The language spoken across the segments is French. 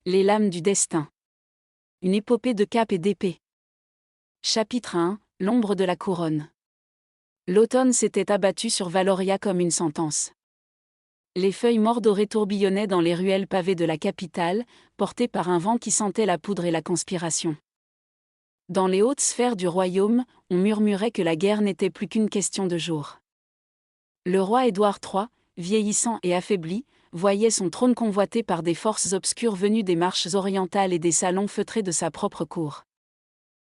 Les lames du destin. Une épopée de cap et d'épée. Chapitre 1. L'ombre de la couronne. L'automne s'était abattu sur Valoria comme une sentence. Les feuilles mordorées tourbillonnaient dans les ruelles pavées de la capitale, portées par un vent qui sentait la poudre et la conspiration. Dans les hautes sphères du royaume, on murmurait que la guerre n'était plus qu'une question de jours. Le roi Édouard III, vieillissant et affaibli, voyait son trône convoité par des forces obscures venues des marches orientales et des salons feutrés de sa propre cour.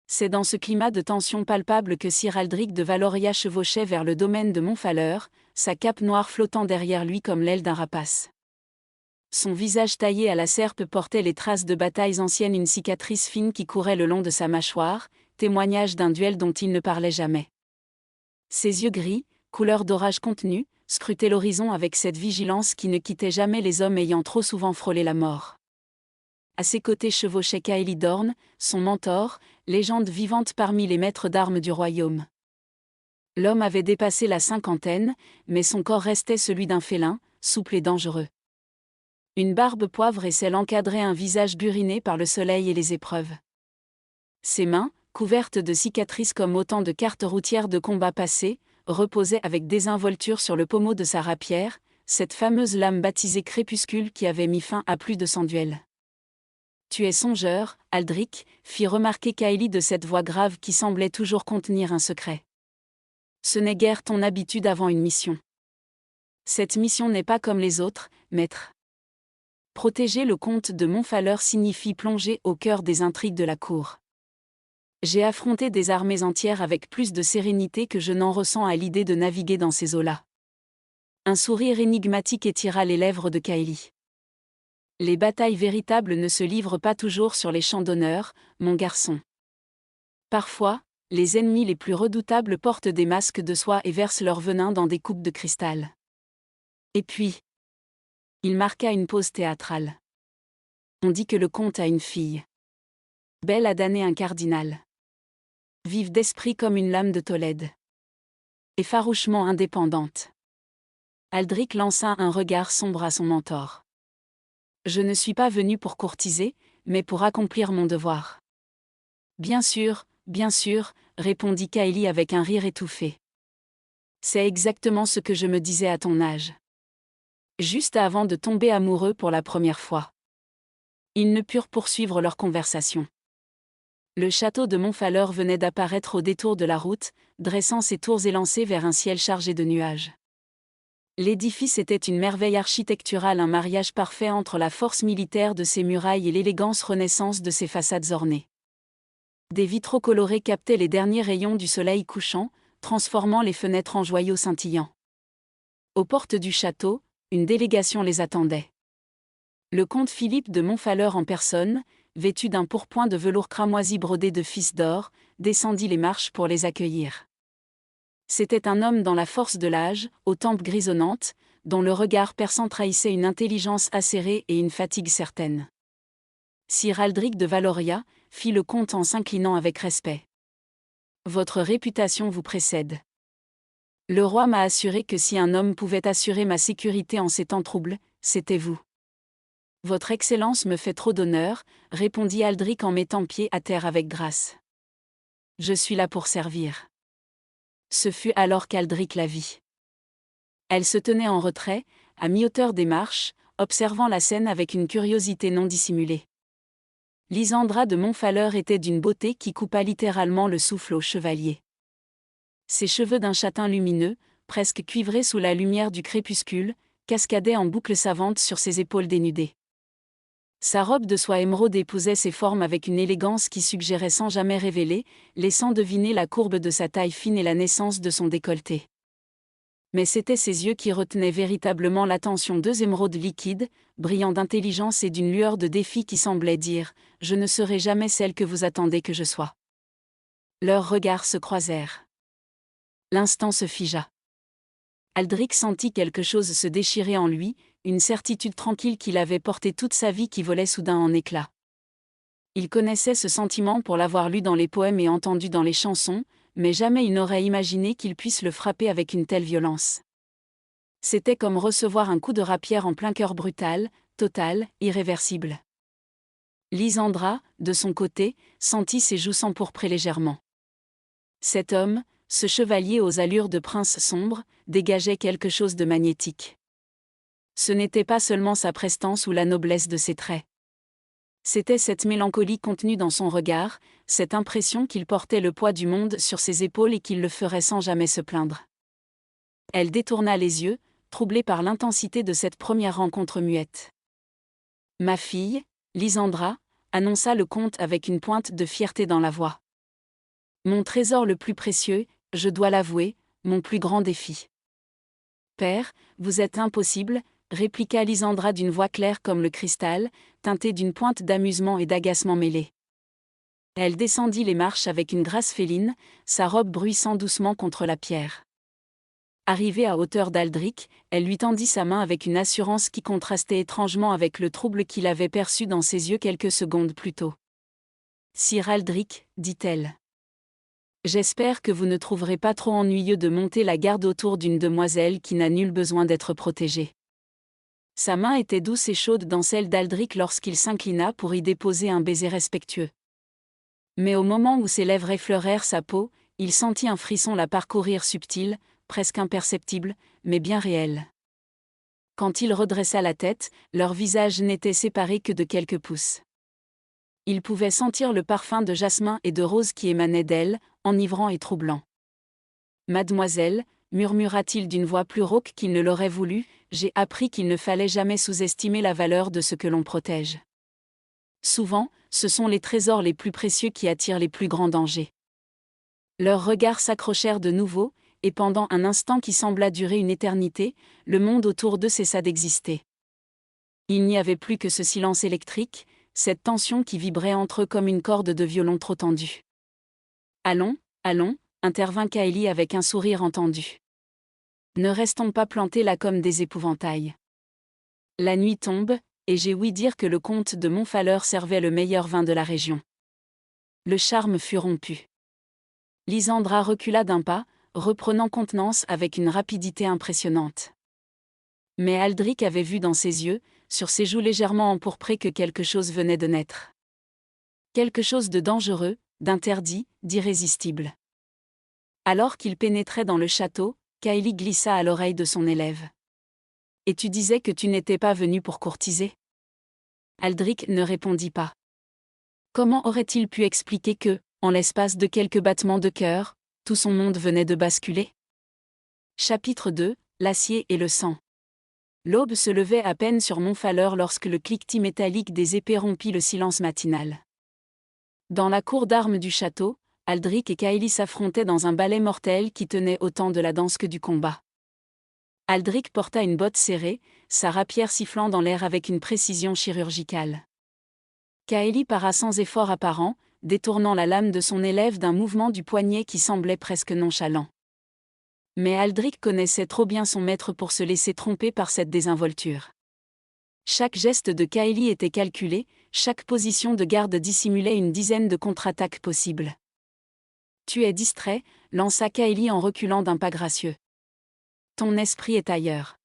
C'est dans ce climat de tension palpable que sir Aldric de Valoria chevauchait vers le domaine de Montfaleur, sa cape noire flottant derrière lui comme l'aile d'un rapace. Son visage taillé à la serpe portait les traces de batailles anciennes, une cicatrice fine qui courait le long de sa mâchoire, témoignage d'un duel dont il ne parlait jamais. Ses yeux gris, couleur d'orage contenu, scrutaient l'horizon avec cette vigilance qui ne quittait jamais les hommes ayant trop souvent frôlé la mort. À ses côtés chevauchait Kaeli Dorn, son mentor, légende vivante parmi les maîtres d'armes du royaume. L'homme avait dépassé la cinquantaine, mais son corps restait celui d'un félin, souple et dangereux. Une barbe poivre et sel encadraient un visage buriné par le soleil et les épreuves. Ses mains, couvertes de cicatrices comme autant de cartes routières de combats passés, reposaient avec désinvolture sur le pommeau de sa rapière, cette fameuse lame baptisée Crépuscule qui avait mis fin à plus de 100 duels. « Tu es songeur, Aldric », fit remarquer Kaeli de cette voix grave qui semblait toujours contenir un secret. « Ce n'est guère ton habitude avant une mission. Cette mission n'est pas comme les autres, maître. Protéger le comte de Montfaleur signifie plonger au cœur des intrigues de la cour. J'ai affronté des armées entières avec plus de sérénité que je n'en ressens à l'idée de naviguer dans ces eaux-là. » Un sourire énigmatique étira les lèvres de Kaeli. « Les batailles véritables ne se livrent pas toujours sur les champs d'honneur, mon garçon. Parfois, les ennemis les plus redoutables portent des masques de soie et versent leur venin dans des coupes de cristal. Et puis... » Il marqua une pause théâtrale. « On dit que le comte a une fille. Belle à damner un cardinal. Vive d'esprit comme une lame de Tolède. Et farouchement indépendante. » Aldric lança un regard sombre à son mentor. « Je ne suis pas venu pour courtiser, mais pour accomplir mon devoir. » Bien sûr, répondit Kaeli avec un rire étouffé. C'est exactement ce que je me disais à ton âge. Juste avant de tomber amoureux pour la première fois. Ils ne purent poursuivre leur conversation. Le château de Montfaleur venait d'apparaître au détour de la route, dressant ses tours élancées vers un ciel chargé de nuages. L'édifice était une merveille architecturale, un mariage parfait entre la force militaire de ses murailles et l'élégance renaissance de ses façades ornées. Des vitraux colorés captaient les derniers rayons du soleil couchant, transformant les fenêtres en joyaux scintillants. Aux portes du château, une délégation les attendait. Le comte Philippe de Montfaleur en personne, vêtu d'un pourpoint de velours cramoisi brodé de fils d'or, descendit les marches pour les accueillir. C'était un homme dans la force de l'âge, aux tempes grisonnantes, dont le regard perçant trahissait une intelligence acérée et une fatigue certaine. Sir Aldric de Valoria, fit le comte en s'inclinant avec respect. Votre réputation vous précède. Le roi m'a assuré que si un homme pouvait assurer ma sécurité en ces temps troubles, c'était vous. Votre Excellence me fait trop d'honneur, répondit Aldric en mettant pied à terre avec grâce. Je suis là pour servir. Ce fut alors qu'Aldric la vit. Elle se tenait en retrait, à mi-hauteur des marches, observant la scène avec une curiosité non dissimulée. Lysandra de Montfaleur était d'une beauté qui coupa littéralement le souffle au chevalier. Ses cheveux d'un châtain lumineux, presque cuivrés sous la lumière du crépuscule, cascadaient en boucles savantes sur ses épaules dénudées. Sa robe de soie émeraude épousait ses formes avec une élégance qui suggérait sans jamais révéler, laissant deviner la courbe de sa taille fine et la naissance de son décolleté. Mais c'étaient ses yeux qui retenaient véritablement l'attention, deux émeraudes liquides, brillant d'intelligence et d'une lueur de défi qui semblait dire « Je ne serai jamais celle que vous attendez que je sois ». Leurs regards se croisèrent. L'instant se figea. Aldric sentit quelque chose se déchirer en lui, une certitude tranquille qu'il avait portée toute sa vie qui volait soudain en éclats. Il connaissait ce sentiment pour l'avoir lu dans les poèmes et entendu dans les chansons, mais jamais il n'aurait imaginé qu'il puisse le frapper avec une telle violence. C'était comme recevoir un coup de rapière en plein cœur brutal, total, irréversible. Lysandra, de son côté, sentit ses joues s'empourprer légèrement. Cet homme, ce chevalier aux allures de prince sombre, dégageait quelque chose de magnétique. Ce n'était pas seulement sa prestance ou la noblesse de ses traits. C'était cette mélancolie contenue dans son regard, cette impression qu'il portait le poids du monde sur ses épaules et qu'il le ferait sans jamais se plaindre. Elle détourna les yeux, troublée par l'intensité de cette première rencontre muette. « Ma fille, Lysandra », annonça le comte avec une pointe de fierté dans la voix. « Mon trésor le plus précieux, je dois l'avouer, mon plus grand défi. »« Père, vous êtes impossible », répliqua Lysandra d'une voix claire comme le cristal, teintée d'une pointe d'amusement et d'agacement mêlés. Elle descendit les marches avec une grâce féline, sa robe bruissant doucement contre la pierre. Arrivée à hauteur d'Aldric, elle lui tendit sa main avec une assurance qui contrastait étrangement avec le trouble qu'il avait perçu dans ses yeux quelques secondes plus tôt. « Sir Aldric, dit-elle. J'espère que vous ne trouverez pas trop ennuyeux de monter la garde autour d'une demoiselle qui n'a nul besoin d'être protégée. » Sa main était douce et chaude dans celle d'Aldric lorsqu'il s'inclina pour y déposer un baiser respectueux. Mais au moment où ses lèvres effleurèrent sa peau, il sentit un frisson la parcourir subtil, presque imperceptible, mais bien réel. Quand il redressa la tête, leurs visages n'étaient séparés que de quelques pouces. Il pouvait sentir le parfum de jasmin et de rose qui émanait d'elle, enivrant et troublant. « Mademoiselle, » murmura-t-il d'une voix plus rauque qu'il ne l'aurait voulu, « j'ai appris qu'il ne fallait jamais sous-estimer la valeur de ce que l'on protège. Souvent, ce sont les trésors les plus précieux qui attirent les plus grands dangers. » Leurs regards s'accrochèrent de nouveau, et pendant un instant qui sembla durer une éternité, le monde autour d'eux cessa d'exister. Il n'y avait plus que ce silence électrique, cette tension qui vibrait entre eux comme une corde de violon trop tendue. « Allons, allons », intervint Kaeli avec un sourire entendu. « Ne restons pas plantés là comme des épouvantails. La nuit tombe, et j'ai ouï dire que le comte de Montfaleur servait le meilleur vin de la région. » Le charme fut rompu. Lysandra recula d'un pas, reprenant contenance avec une rapidité impressionnante. Mais Aldric avait vu dans ses yeux, sur ses joues légèrement empourprées, que quelque chose venait de naître. Quelque chose de dangereux, d'interdit, d'irrésistible. Alors qu'il pénétrait dans le château, Kaeli glissa à l'oreille de son élève. « Et tu disais que tu n'étais pas venu pour courtiser ?» Aldric ne répondit pas. Comment aurait-il pu expliquer que, en l'espace de quelques battements de cœur, tout son monde venait de basculer? Chapitre 2, l'acier et le sang. L'aube se levait à peine sur Montfaleur lorsque le cliquetis métallique des épées rompit le silence matinal. Dans la cour d'armes du château, Aldric et Kaeli s'affrontaient dans un balai mortel qui tenait autant de la danse que du combat. Aldric porta une botte serrée, sa rapière sifflant dans l'air avec une précision chirurgicale. Kaeli para sans effort apparent, détournant la lame de son élève d'un mouvement du poignet qui semblait presque nonchalant. Mais Aldric connaissait trop bien son maître pour se laisser tromper par cette désinvolture. Chaque geste de Kaeli était calculé, chaque position de garde dissimulait une dizaine de contre-attaques possibles. « Tu es distrait », lança Kaeli en reculant d'un pas gracieux. « Ton esprit est ailleurs.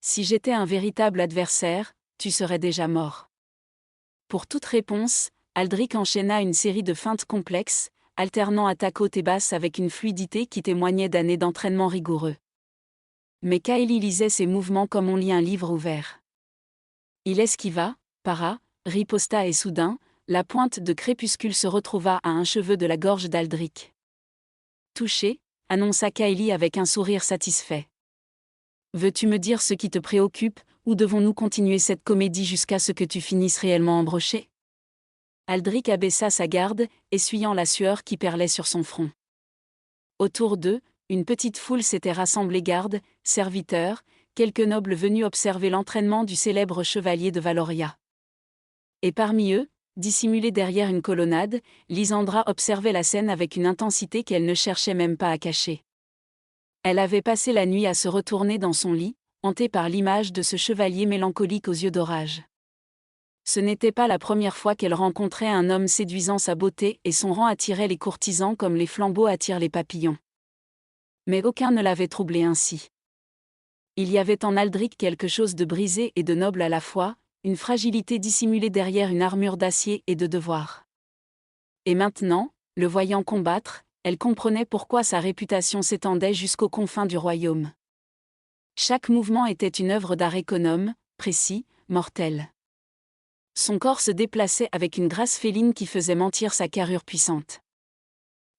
Si j'étais un véritable adversaire, tu serais déjà mort. » Pour toute réponse, Aldric enchaîna une série de feintes complexes, alternant attaques hautes et basses avec une fluidité qui témoignait d'années d'entraînement rigoureux. Mais Kaeli lisait ses mouvements comme on lit un livre ouvert. Il esquiva, para, riposta et soudain, la pointe de crépuscule se retrouva à un cheveu de la gorge d'Aldric. « Touché », annonça Kaeli avec un sourire satisfait. « Veux-tu me dire ce qui te préoccupe, ou devons-nous continuer cette comédie jusqu'à ce que tu finisses réellement embroché ?» Aldric abaissa sa garde, essuyant la sueur qui perlait sur son front. Autour d'eux, une petite foule s'était rassemblée, gardes, serviteurs, quelques nobles venus observer l'entraînement du célèbre chevalier de Valoria. Et parmi eux, dissimulée derrière une colonnade, Lysandra observait la scène avec une intensité qu'elle ne cherchait même pas à cacher. Elle avait passé la nuit à se retourner dans son lit, hantée par l'image de ce chevalier mélancolique aux yeux d'orage. Ce n'était pas la première fois qu'elle rencontrait un homme séduisant. Sa beauté et son rang attiraient les courtisans comme les flambeaux attirent les papillons. Mais aucun ne l'avait troublée ainsi. Il y avait en Aldric quelque chose de brisé et de noble à la fois, une fragilité dissimulée derrière une armure d'acier et de devoir. Et maintenant, le voyant combattre, elle comprenait pourquoi sa réputation s'étendait jusqu'aux confins du royaume. Chaque mouvement était une œuvre d'art économe, précis, mortel. Son corps se déplaçait avec une grâce féline qui faisait mentir sa carrure puissante.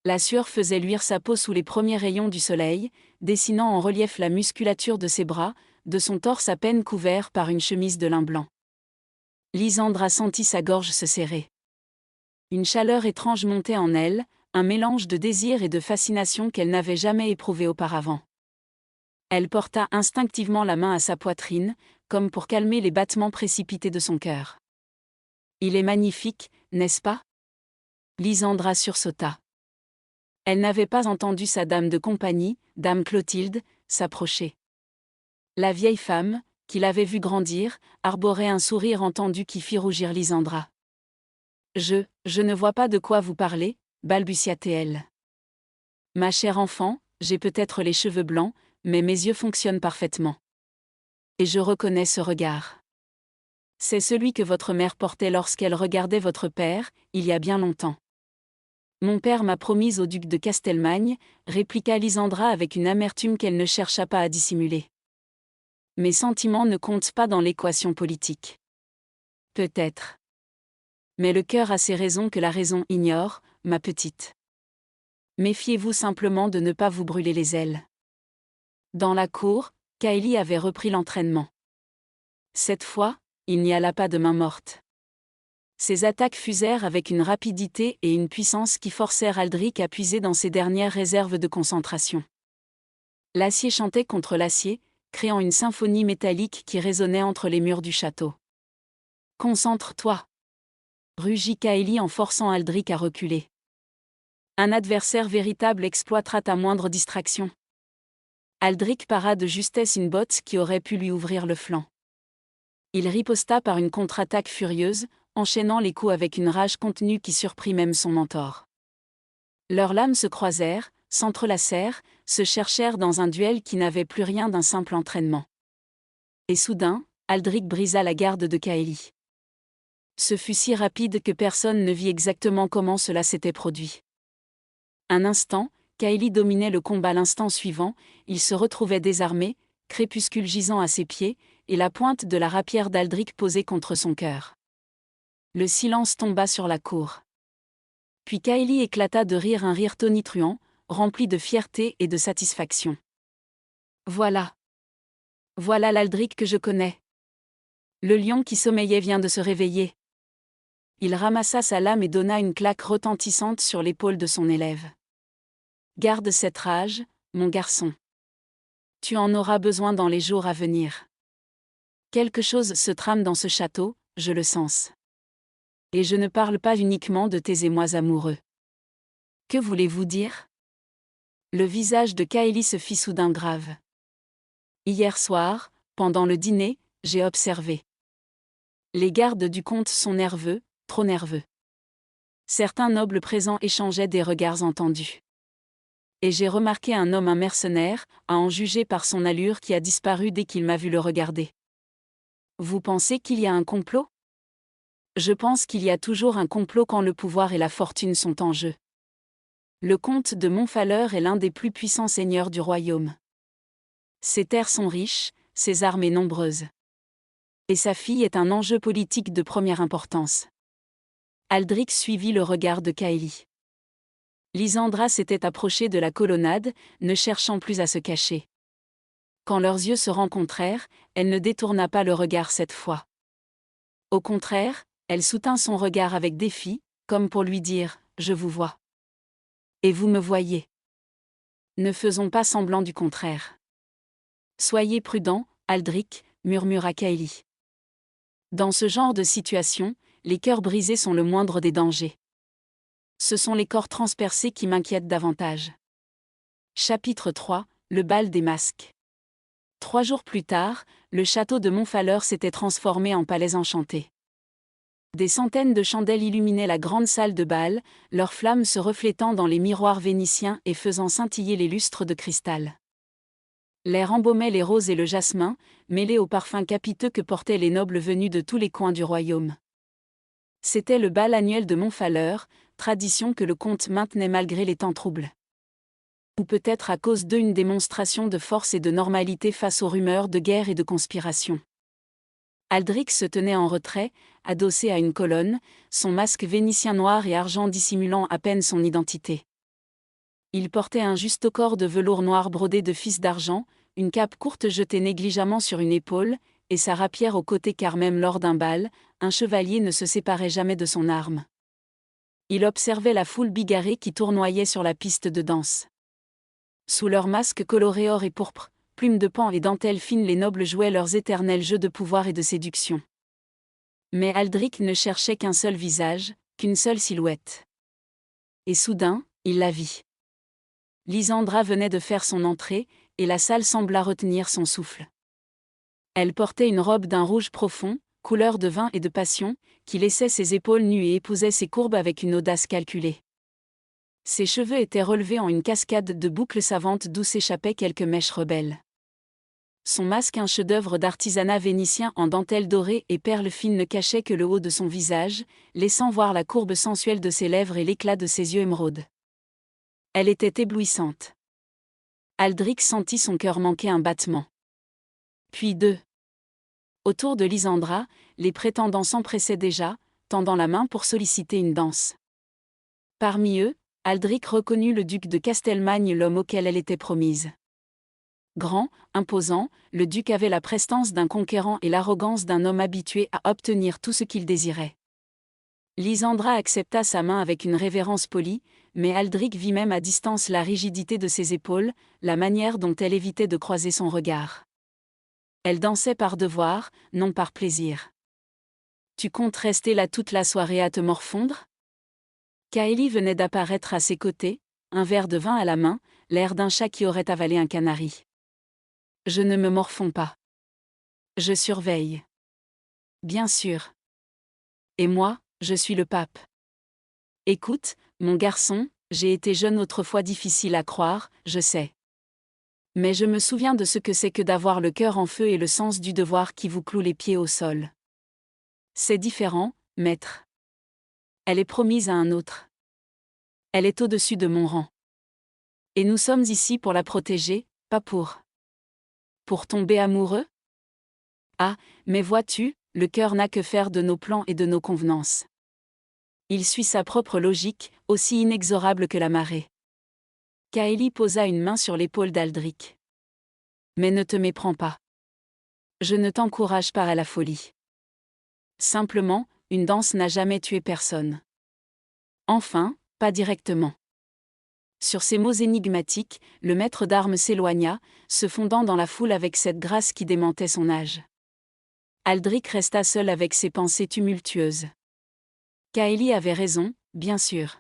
La sueur faisait luire sa peau sous les premiers rayons du soleil, dessinant en relief la musculature de ses bras, de son torse à peine couvert par une chemise de lin blanc. Lysandra sentit sa gorge se serrer. Une chaleur étrange montait en elle, un mélange de désir et de fascination qu'elle n'avait jamais éprouvé auparavant. Elle porta instinctivement la main à sa poitrine, comme pour calmer les battements précipités de son cœur. « Il est magnifique, n'est-ce pas ?» Lysandra sursauta. Elle n'avait pas entendu sa dame de compagnie, dame Clotilde, s'approcher. La vieille femme, qui l'avait vue grandir, arborait un sourire entendu qui fit rougir Lysandra. « Je ne vois pas de quoi vous parlez, balbutia-t-elle. Ma chère enfant, j'ai peut-être les cheveux blancs, mais mes yeux fonctionnent parfaitement. Et je reconnais ce regard. C'est celui que votre mère portait lorsqu'elle regardait votre père, il y a bien longtemps. Mon père m'a promise au duc de Castelmagne, répliqua Lysandra avec une amertume qu'elle ne chercha pas à dissimuler. Mes sentiments ne comptent pas dans l'équation politique. Peut-être. Mais le cœur a ses raisons que la raison ignore, ma petite. Méfiez-vous simplement de ne pas vous brûler les ailes. Dans la cour, Kaeli avait repris l'entraînement. Cette fois, il n'y alla pas de main morte. Ses attaques fusèrent avec une rapidité et une puissance qui forcèrent Aldric à puiser dans ses dernières réserves de concentration. L'acier chantait contre l'acier, créant une symphonie métallique qui résonnait entre les murs du château. « Concentre-toi !» rugit Kaeli en forçant Aldric à reculer. Un adversaire véritable exploitera ta moindre distraction. Aldric para de justesse une botte qui aurait pu lui ouvrir le flanc. Il riposta par une contre-attaque furieuse, enchaînant les coups avec une rage contenue qui surprit même son mentor. Leurs lames se croisèrent, s'entrelacèrent, se cherchèrent dans un duel qui n'avait plus rien d'un simple entraînement. Et soudain, Aldric brisa la garde de Kaeli. Ce fut si rapide que personne ne vit exactement comment cela s'était produit. Un instant, Kaeli dominait le combat. L'instant suivant, il se retrouvait désarmé, crépuscule gisant à ses pieds, et la pointe de la rapière d'Aldric posée contre son cœur. Le silence tomba sur la cour. Puis Kaeli éclata de rire, un rire tonitruant, rempli de fierté et de satisfaction. Voilà. Voilà l'Aldric que je connais. Le lion qui sommeillait vient de se réveiller. Il ramassa sa lame et donna une claque retentissante sur l'épaule de son élève. Garde cette rage, mon garçon. Tu en auras besoin dans les jours à venir. Quelque chose se trame dans ce château, je le sens. Et je ne parle pas uniquement de tes émois amoureux. Que voulez-vous dire ? Le visage de Kaeli se fit soudain grave. Hier soir, pendant le dîner, j'ai observé. Les gardes du comte sont nerveux, trop nerveux. Certains nobles présents échangeaient des regards entendus. Et j'ai remarqué un mercenaire, à en juger par son allure, qui a disparu dès qu'il m'a vu le regarder. Vous pensez qu'il y a un complot ? Je pense qu'il y a toujours un complot quand le pouvoir et la fortune sont en jeu. Le comte de Montfaleur est l'un des plus puissants seigneurs du royaume. Ses terres sont riches, ses armées nombreuses. Et sa fille est un enjeu politique de première importance. Aldric suivit le regard de Kaeli. Lysandra s'était approchée de la colonnade, ne cherchant plus à se cacher. Quand leurs yeux se rencontrèrent, elle ne détourna pas le regard cette fois. Au contraire, elle soutint son regard avec défi, comme pour lui dire « Je vous vois. Et vous me voyez. Ne faisons pas semblant du contraire. » Soyez prudent, Aldric, murmura Kaeli. Dans ce genre de situation, les cœurs brisés sont le moindre des dangers. Ce sont les corps transpercés qui m'inquiètent davantage. Chapitre 3, le bal des masques. 3 jours plus tard, le château de Montfaleur s'était transformé en palais enchanté. Des centaines de chandelles illuminaient la grande salle de bal, leurs flammes se reflétant dans les miroirs vénitiens et faisant scintiller les lustres de cristal. L'air embaumait les roses et le jasmin, mêlés aux parfums capiteux que portaient les nobles venus de tous les coins du royaume. C'était le bal annuel de Montfaleur, tradition que le comte maintenait malgré les temps troubles. Ou peut-être à cause d'une démonstration de force et de normalité face aux rumeurs de guerre et de conspiration. Aldric se tenait en retrait, adossé à une colonne, son masque vénitien noir et argent dissimulant à peine son identité. Il portait un justaucorps de velours noir brodé de fils d'argent, une cape courte jetée négligemment sur une épaule, et sa rapière au côté car même lors d'un bal, un chevalier ne se séparait jamais de son arme. Il observait la foule bigarrée qui tournoyait sur la piste de danse. Sous leurs masques colorés or et pourpre, plumes de paon et dentelles fines, les nobles jouaient leurs éternels jeux de pouvoir et de séduction. Mais Aldric ne cherchait qu'un seul visage, qu'une seule silhouette. Et soudain, il la vit. Lysandra venait de faire son entrée, et la salle sembla retenir son souffle. Elle portait une robe d'un rouge profond, couleur de vin et de passion, qui laissait ses épaules nues et épousait ses courbes avec une audace calculée. Ses cheveux étaient relevés en une cascade de boucles savantes d'où s'échappaient quelques mèches rebelles. Son masque, un chef-d'œuvre d'artisanat vénitien en dentelle dorée et perles fines, ne cachait que le haut de son visage, laissant voir la courbe sensuelle de ses lèvres et l'éclat de ses yeux émeraudes. Elle était éblouissante. Aldric sentit son cœur manquer un battement. Puis deux. Autour de Lysandra, les prétendants s'empressaient déjà, tendant la main pour solliciter une danse. Parmi eux, Aldric reconnut le duc de Castelmagne, l'homme auquel elle était promise. Grand, imposant, le duc avait la prestance d'un conquérant et l'arrogance d'un homme habitué à obtenir tout ce qu'il désirait. Lysandra accepta sa main avec une révérence polie, mais Aldric vit même à distance la rigidité de ses épaules, la manière dont elle évitait de croiser son regard. Elle dansait par devoir, non par plaisir. « Tu comptes rester là toute la soirée à te morfondre ?» Kaeli venait d'apparaître à ses côtés, un verre de vin à la main, l'air d'un chat qui aurait avalé un canari. « Je ne me morfonds pas. Je surveille. » « Bien sûr. Et moi, je suis le pape. » « Écoute, mon garçon, j'ai été jeune autrefois, difficile à croire, je sais. Mais je me souviens de ce que c'est que d'avoir le cœur en feu et le sens du devoir qui vous cloue les pieds au sol. C'est différent, maître. Elle est promise à un autre. Elle est au-dessus de mon rang. Et nous sommes ici pour la protéger, pas pour tomber amoureux ? Ah, mais vois-tu, le cœur n'a que faire de nos plans et de nos convenances. Il suit sa propre logique, aussi inexorable que la marée. Kaeli posa une main sur l'épaule d'Aldric. Mais ne te méprends pas. Je ne t'encourage pas à la folie. Simplement, une danse n'a jamais tué personne. Enfin, pas directement. Sur ces mots énigmatiques, le maître d'armes s'éloigna, se fondant dans la foule avec cette grâce qui démentait son âge. Aldric resta seul avec ses pensées tumultueuses. Kaeli avait raison, bien sûr.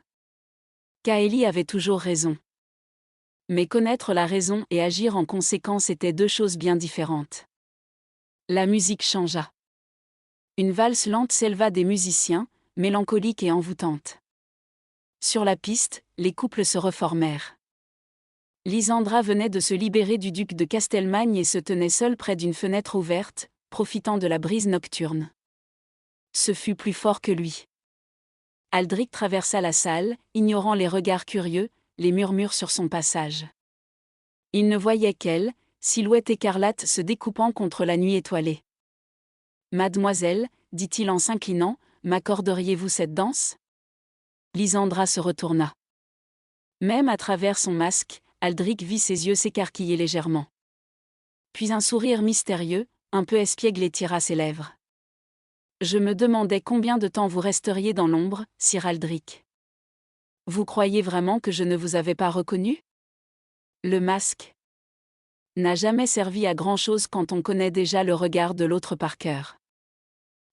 Kaeli avait toujours raison. Mais connaître la raison et agir en conséquence étaient deux choses bien différentes. La musique changea. Une valse lente s'éleva des musiciens, mélancolique et envoûtante. Sur la piste, les couples se reformèrent. Lysandra venait de se libérer du duc de Castelmagne et se tenait seule près d'une fenêtre ouverte, profitant de la brise nocturne. Ce fut plus fort que lui. Aldric traversa la salle, ignorant les regards curieux, les murmures sur son passage. Il ne voyait qu'elle, silhouette écarlate se découpant contre la nuit étoilée. « Mademoiselle, dit-il en s'inclinant, m'accorderiez-vous cette danse ?» Lysandra se retourna. Même à travers son masque, Aldric vit ses yeux s'écarquiller légèrement. Puis un sourire mystérieux, un peu espiègle étira ses lèvres. « Je me demandais combien de temps vous resteriez dans l'ombre, sir Aldric. Vous croyez vraiment que je ne vous avais pas reconnu ? Le masque n'a jamais servi à grand-chose quand on connaît déjà le regard de l'autre par cœur. »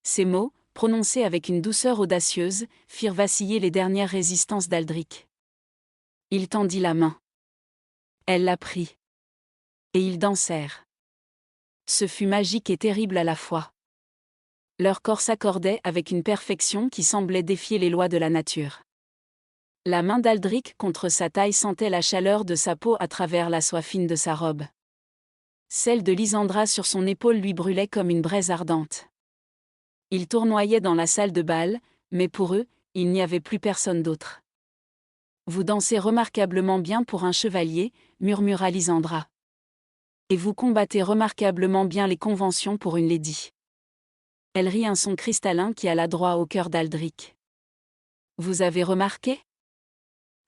Ces mots, prononcés avec une douceur audacieuse, firent vaciller les dernières résistances d'Aldric. Il tendit la main. Elle la prit. Et ils dansèrent. Ce fut magique et terrible à la fois. Leurs corps s'accordaient avec une perfection qui semblait défier les lois de la nature. La main d'Aldric contre sa taille sentait la chaleur de sa peau à travers la soie fine de sa robe. Celle de Lysandra sur son épaule lui brûlait comme une braise ardente. Ils tournoyaient dans la salle de bal, mais pour eux, il n'y avait plus personne d'autre. Vous dansez remarquablement bien pour un chevalier, murmura Lysandra. Et vous combattez remarquablement bien les conventions pour une lady. Elle rit un son cristallin qui alla droit au cœur d'Aldric. Vous avez remarqué ?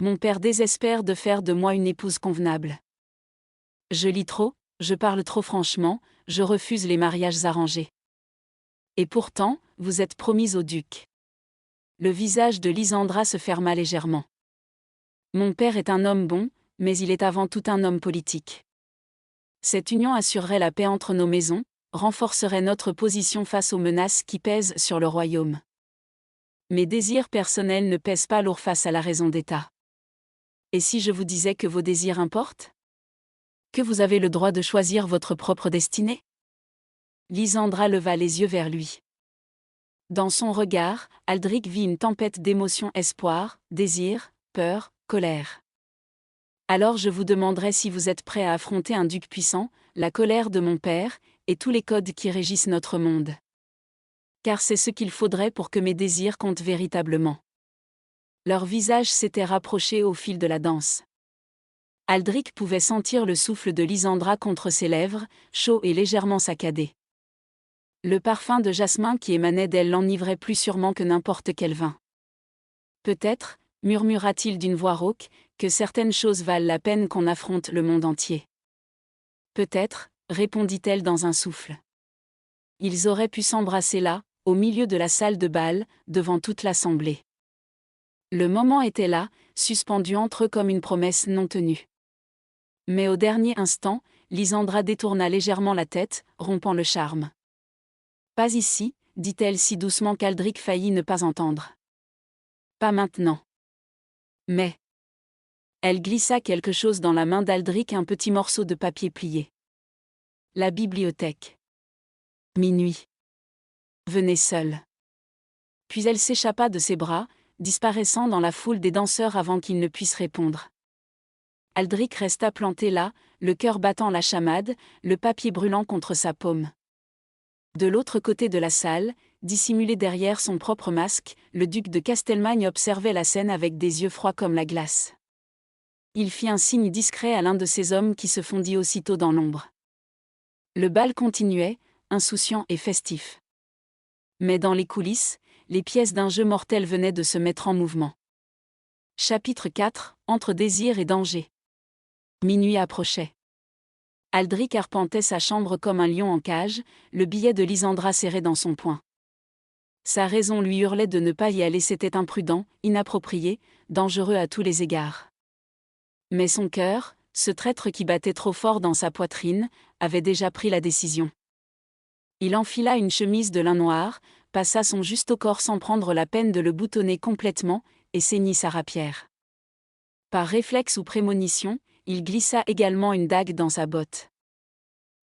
Mon père désespère de faire de moi une épouse convenable. Je lis trop, je parle trop franchement, je refuse les mariages arrangés. Et pourtant, vous êtes promise au duc. Le visage de Lysandra se ferma légèrement. Mon père est un homme bon, mais il est avant tout un homme politique. Cette union assurerait la paix entre nos maisons, renforcerait notre position face aux menaces qui pèsent sur le royaume. Mes désirs personnels ne pèsent pas lourd face à la raison d'État. Et si je vous disais que vos désirs importent ? Que vous avez le droit de choisir votre propre destinée ? Lysandra leva les yeux vers lui. Dans son regard, Aldric vit une tempête d'émotions: espoir, désir, peur, colère. Alors je vous demanderai si vous êtes prêt à affronter un duc puissant, la colère de mon père, et tous les codes qui régissent notre monde. Car c'est ce qu'il faudrait pour que mes désirs comptent véritablement. Leurs visages s'étaient rapprochés au fil de la danse. Aldric pouvait sentir le souffle de Lysandra contre ses lèvres, chaud et légèrement saccadé. Le parfum de jasmin qui émanait d'elle l'enivrait plus sûrement que n'importe quel vin. Peut-être, murmura-t-il d'une voix rauque, que certaines choses valent la peine qu'on affronte le monde entier. Peut-être, répondit-elle dans un souffle. Ils auraient pu s'embrasser là, au milieu de la salle de bal, devant toute l'assemblée. Le moment était là, suspendu entre eux comme une promesse non tenue. Mais au dernier instant, Lysandra détourna légèrement la tête, rompant le charme. Pas ici, dit-elle si doucement qu'Aldric faillit ne pas entendre. Pas maintenant. Mais. Elle glissa quelque chose dans la main d'Aldric, un petit morceau de papier plié. La bibliothèque. Minuit. Venez seule. Puis elle s'échappa de ses bras, disparaissant dans la foule des danseurs avant qu'il ne puisse répondre. Aldric resta planté là, le cœur battant la chamade, le papier brûlant contre sa paume. De l'autre côté de la salle, dissimulé derrière son propre masque, le duc de Castelmagne observait la scène avec des yeux froids comme la glace. Il fit un signe discret à l'un de ses hommes qui se fondit aussitôt dans l'ombre. Le bal continuait, insouciant et festif. Mais dans les coulisses, les pièces d'un jeu mortel venaient de se mettre en mouvement. Chapitre 4, entre désir et danger. Minuit approchait. Aldric arpentait sa chambre comme un lion en cage, le billet de Lysandra serré dans son poing. Sa raison lui hurlait de ne pas y aller, c'était imprudent, inapproprié, dangereux à tous les égards. Mais son cœur, ce traître qui battait trop fort dans sa poitrine, avait déjà pris la décision. Il enfila une chemise de lin noir, passa son juste au corps sans prendre la peine de le boutonner complètement, et ceignit sa rapière. Par réflexe ou prémonition, il glissa également une dague dans sa botte.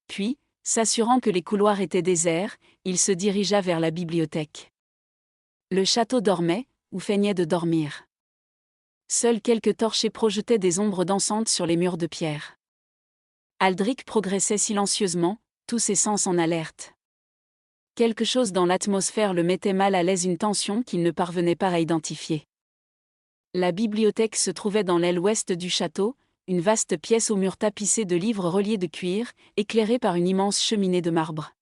Puis, s'assurant que les couloirs étaient déserts, il se dirigea vers la bibliothèque. Le château dormait, ou feignait de dormir. Seuls quelques torchers projetaient des ombres dansantes sur les murs de pierre. Aldric progressait silencieusement, tous ses sens en alerte. Quelque chose dans l'atmosphère le mettait mal à l'aise, une tension qu'il ne parvenait pas à identifier. La bibliothèque se trouvait dans l'aile ouest du château, une vaste pièce aux murs tapissés de livres reliés de cuir, éclairée par une immense cheminée de marbre.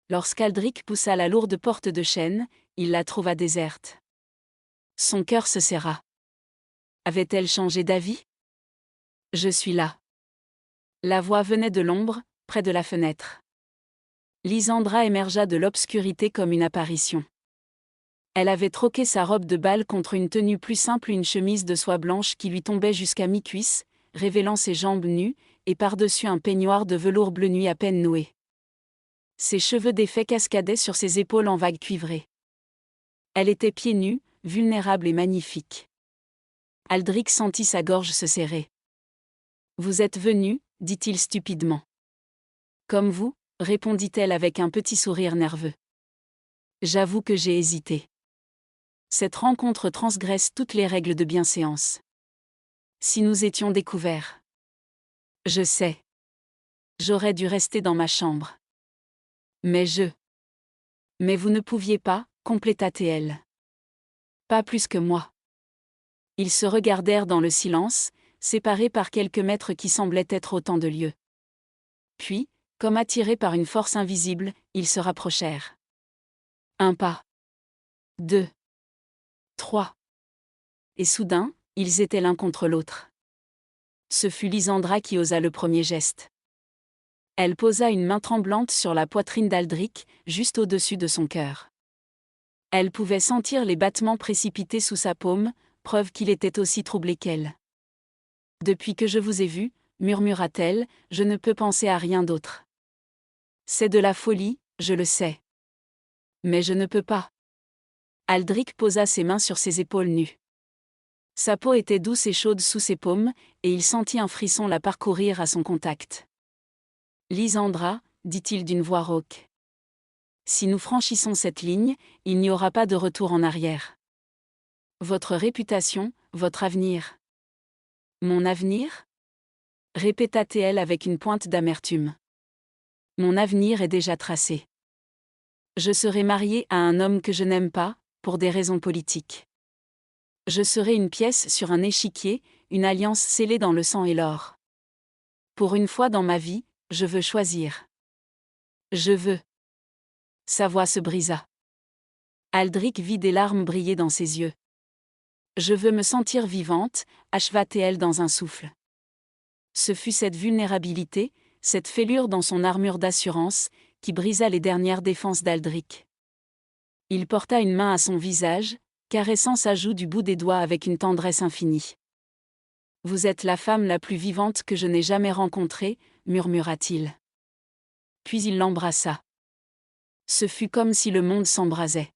Lorsqu'Aldric poussa la lourde porte de chêne, il la trouva déserte. Son cœur se serra. Avait-elle changé d'avis ? Je suis là. La voix venait de l'ombre, près de la fenêtre. Lysandra émergea de l'obscurité comme une apparition. Elle avait troqué sa robe de bal contre une tenue plus simple, une chemise de soie blanche qui lui tombait jusqu'à mi-cuisse, révélant ses jambes nues, et par-dessus un peignoir de velours bleu nuit à peine noué. Ses cheveux défaits cascadaient sur ses épaules en vagues cuivrées. Elle était pieds nus, vulnérable et magnifique. Aldric sentit sa gorge se serrer. « Vous êtes venu, dit-il stupidement. Comme vous, répondit-elle avec un petit sourire nerveux. J'avoue que j'ai hésité. Cette rencontre transgresse toutes les règles de bienséance. Si nous étions découverts. Je sais. J'aurais dû rester dans ma chambre. Mais vous ne pouviez pas, compléta-t-elle. Pas plus que moi. Ils se regardèrent dans le silence, séparés par quelques mètres qui semblaient être autant de lieues. Puis, comme attirés par une force invisible, ils se rapprochèrent. Un pas. 2. 3. Et soudain, ils étaient l'un contre l'autre. Ce fut Lysandra qui osa le premier geste. Elle posa une main tremblante sur la poitrine d'Aldric, juste au-dessus de son cœur. Elle pouvait sentir les battements précipités sous sa paume, preuve qu'il était aussi troublé qu'elle. « Depuis que je vous ai vu, murmura-t-elle, je ne peux penser à rien d'autre. C'est de la folie, je le sais. Mais je ne peux pas. » Aldric posa ses mains sur ses épaules nues. Sa peau était douce et chaude sous ses paumes, et il sentit un frisson la parcourir à son contact. « Lysandra, dit-il d'une voix rauque. Si nous franchissons cette ligne, il n'y aura pas de retour en arrière. Votre réputation, votre avenir. » Mon avenir ? Répéta-t-elle avec une pointe d'amertume. Mon avenir est déjà tracé. Je serai mariée à un homme que je n'aime pas, pour des raisons politiques. Je serai une pièce sur un échiquier, une alliance scellée dans le sang et l'or. Pour une fois dans ma vie, je veux choisir. Je veux. Sa voix se brisa. Aldric vit des larmes briller dans ses yeux. Je veux me sentir vivante, acheva-t-elle dans un souffle. Ce fut cette vulnérabilité, cette fêlure dans son armure d'assurance, qui brisa les dernières défenses d'Aldric. Il porta une main à son visage, caressant sa joue du bout des doigts avec une tendresse infinie. « Vous êtes la femme la plus vivante que je n'ai jamais rencontrée, » murmura-t-il. Puis il l'embrassa. Ce fut comme si le monde s'embrasait.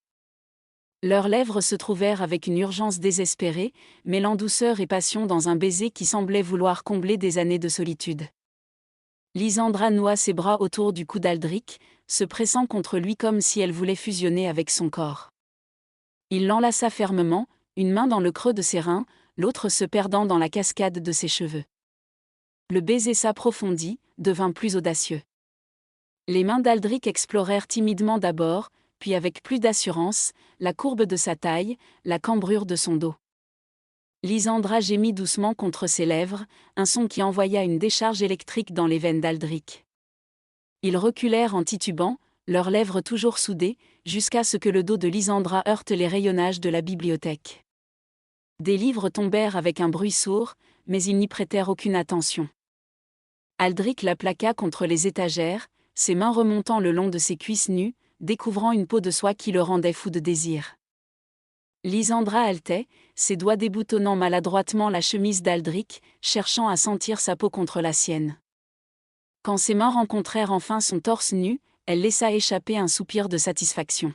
Leurs lèvres se trouvèrent avec une urgence désespérée, mêlant douceur et passion dans un baiser qui semblait vouloir combler des années de solitude. Lysandra noua ses bras autour du cou d'Aldric, se pressant contre lui comme si elle voulait fusionner avec son corps. Il l'enlaça fermement, une main dans le creux de ses reins, l'autre se perdant dans la cascade de ses cheveux. Le baiser s'approfondit, devint plus audacieux. Les mains d'Aldric explorèrent timidement d'abord, puis avec plus d'assurance, la courbe de sa taille, la cambrure de son dos. Lysandra gémit doucement contre ses lèvres, un son qui envoya une décharge électrique dans les veines d'Aldric. Ils reculèrent en titubant, leurs lèvres toujours soudées, jusqu'à ce que le dos de Lysandra heurte les rayonnages de la bibliothèque. Des livres tombèrent avec un bruit sourd, mais ils n'y prêtèrent aucune attention. Aldric la plaqua contre les étagères, ses mains remontant le long de ses cuisses nues, découvrant une peau de soie qui le rendait fou de désir. Lysandra haletait, ses doigts déboutonnant maladroitement la chemise d'Aldric, cherchant à sentir sa peau contre la sienne. Quand ses mains rencontrèrent enfin son torse nu, elle laissa échapper un soupir de satisfaction.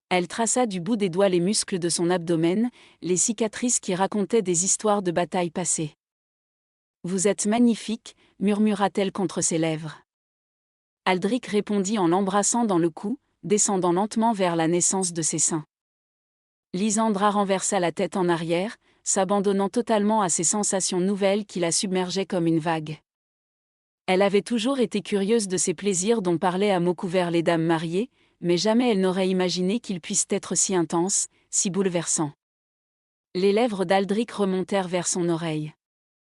Elle traça du bout des doigts les muscles de son abdomen, les cicatrices qui racontaient des histoires de batailles passées. « Vous êtes magnifique », murmura-t-elle contre ses lèvres. Aldric répondit en l'embrassant dans le cou, descendant lentement vers la naissance de ses seins. Lysandra renversa la tête en arrière, s'abandonnant totalement à ces sensations nouvelles qui la submergeaient comme une vague. Elle avait toujours été curieuse de ces plaisirs dont parlaient à mots couverts les dames mariées, mais jamais elle n'aurait imaginé qu'ils puissent être si intenses, si bouleversants. Les lèvres d'Aldric remontèrent vers son oreille.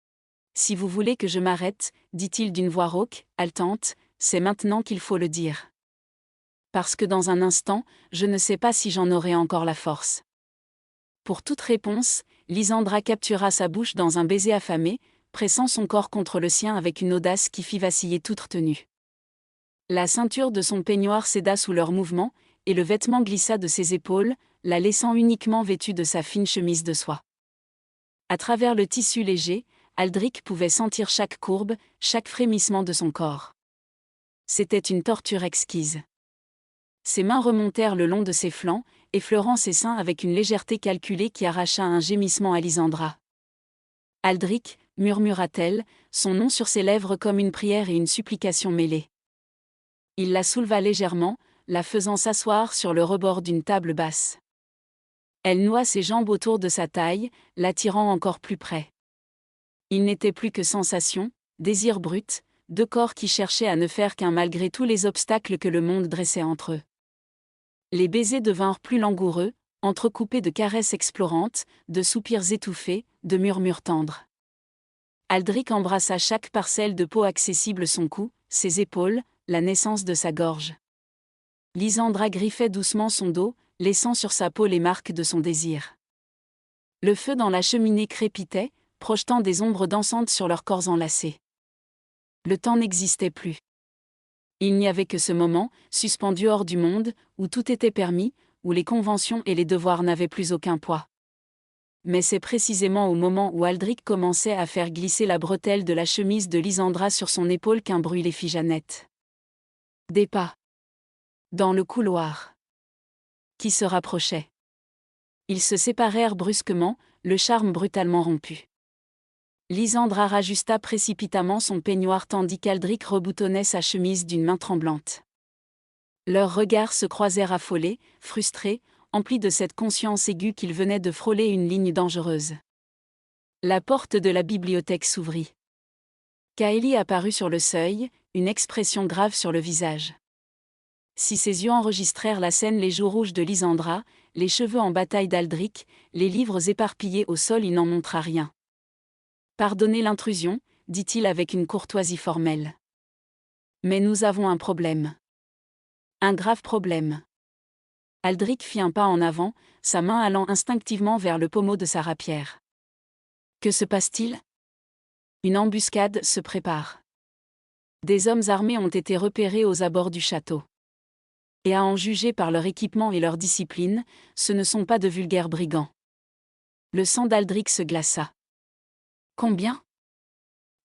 « Si vous voulez que je m'arrête, dit-il d'une voix rauque, haletante, c'est maintenant qu'il faut le dire. Parce que dans un instant, je ne sais pas si j'en aurai encore la force. » Pour toute réponse, Lysandra captura sa bouche dans un baiser affamé, pressant son corps contre le sien avec une audace qui fit vaciller toute retenue. La ceinture de son peignoir céda sous leurs mouvements, et le vêtement glissa de ses épaules, la laissant uniquement vêtue de sa fine chemise de soie. À travers le tissu léger, Aldric pouvait sentir chaque courbe, chaque frémissement de son corps. C'était une torture exquise. Ses mains remontèrent le long de ses flancs, effleurant ses seins avec une légèreté calculée qui arracha un gémissement à Lysandra. « Aldric » murmura-t-elle, son nom sur ses lèvres comme une prière et une supplication mêlées. Il la souleva légèrement, la faisant s'asseoir sur le rebord d'une table basse. Elle noua ses jambes autour de sa taille, l'attirant encore plus près. Il n'était plus que sensation, désir brut, deux corps qui cherchaient à ne faire qu'un malgré tous les obstacles que le monde dressait entre eux. Les baisers devinrent plus langoureux, entrecoupés de caresses explorantes, de soupirs étouffés, de murmures tendres. Aldric embrassa chaque parcelle de peau accessible, son cou, ses épaules, la naissance de sa gorge. Lysandra griffait doucement son dos, laissant sur sa peau les marques de son désir. Le feu dans la cheminée crépitait, projetant des ombres dansantes sur leurs corps enlacés. Le temps n'existait plus. Il n'y avait que ce moment, suspendu hors du monde, où tout était permis, où les conventions et les devoirs n'avaient plus aucun poids. Mais c'est précisément au moment où Aldric commençait à faire glisser la bretelle de la chemise de Lysandra sur son épaule qu'un bruit les fit Jeannette. Des pas. Dans le couloir. Qui se rapprochaient. Ils se séparèrent brusquement, le charme brutalement rompu. Lysandra rajusta précipitamment son peignoir tandis qu'Aldric reboutonnait sa chemise d'une main tremblante. Leurs regards se croisèrent affolés, frustrés, emplis de cette conscience aiguë qu'ils venaient de frôler une ligne dangereuse. La porte de la bibliothèque s'ouvrit. Kaeli apparut sur le seuil, une expression grave sur le visage. Si ses yeux enregistrèrent la scène, les joues rouges de Lysandra, les cheveux en bataille d'Aldric, les livres éparpillés au sol, il n'en montra rien. « Pardonnez l'intrusion », dit-il avec une courtoisie formelle. « Mais nous avons un problème. Un grave problème. » Aldric fit un pas en avant, sa main allant instinctivement vers le pommeau de sa rapière. « Que se passe-t-il ? » Une embuscade se prépare. Des hommes armés ont été repérés aux abords du château. Et à en juger par leur équipement et leur discipline, ce ne sont pas de vulgaires brigands. Le sang d'Aldric se glaça. Combien ?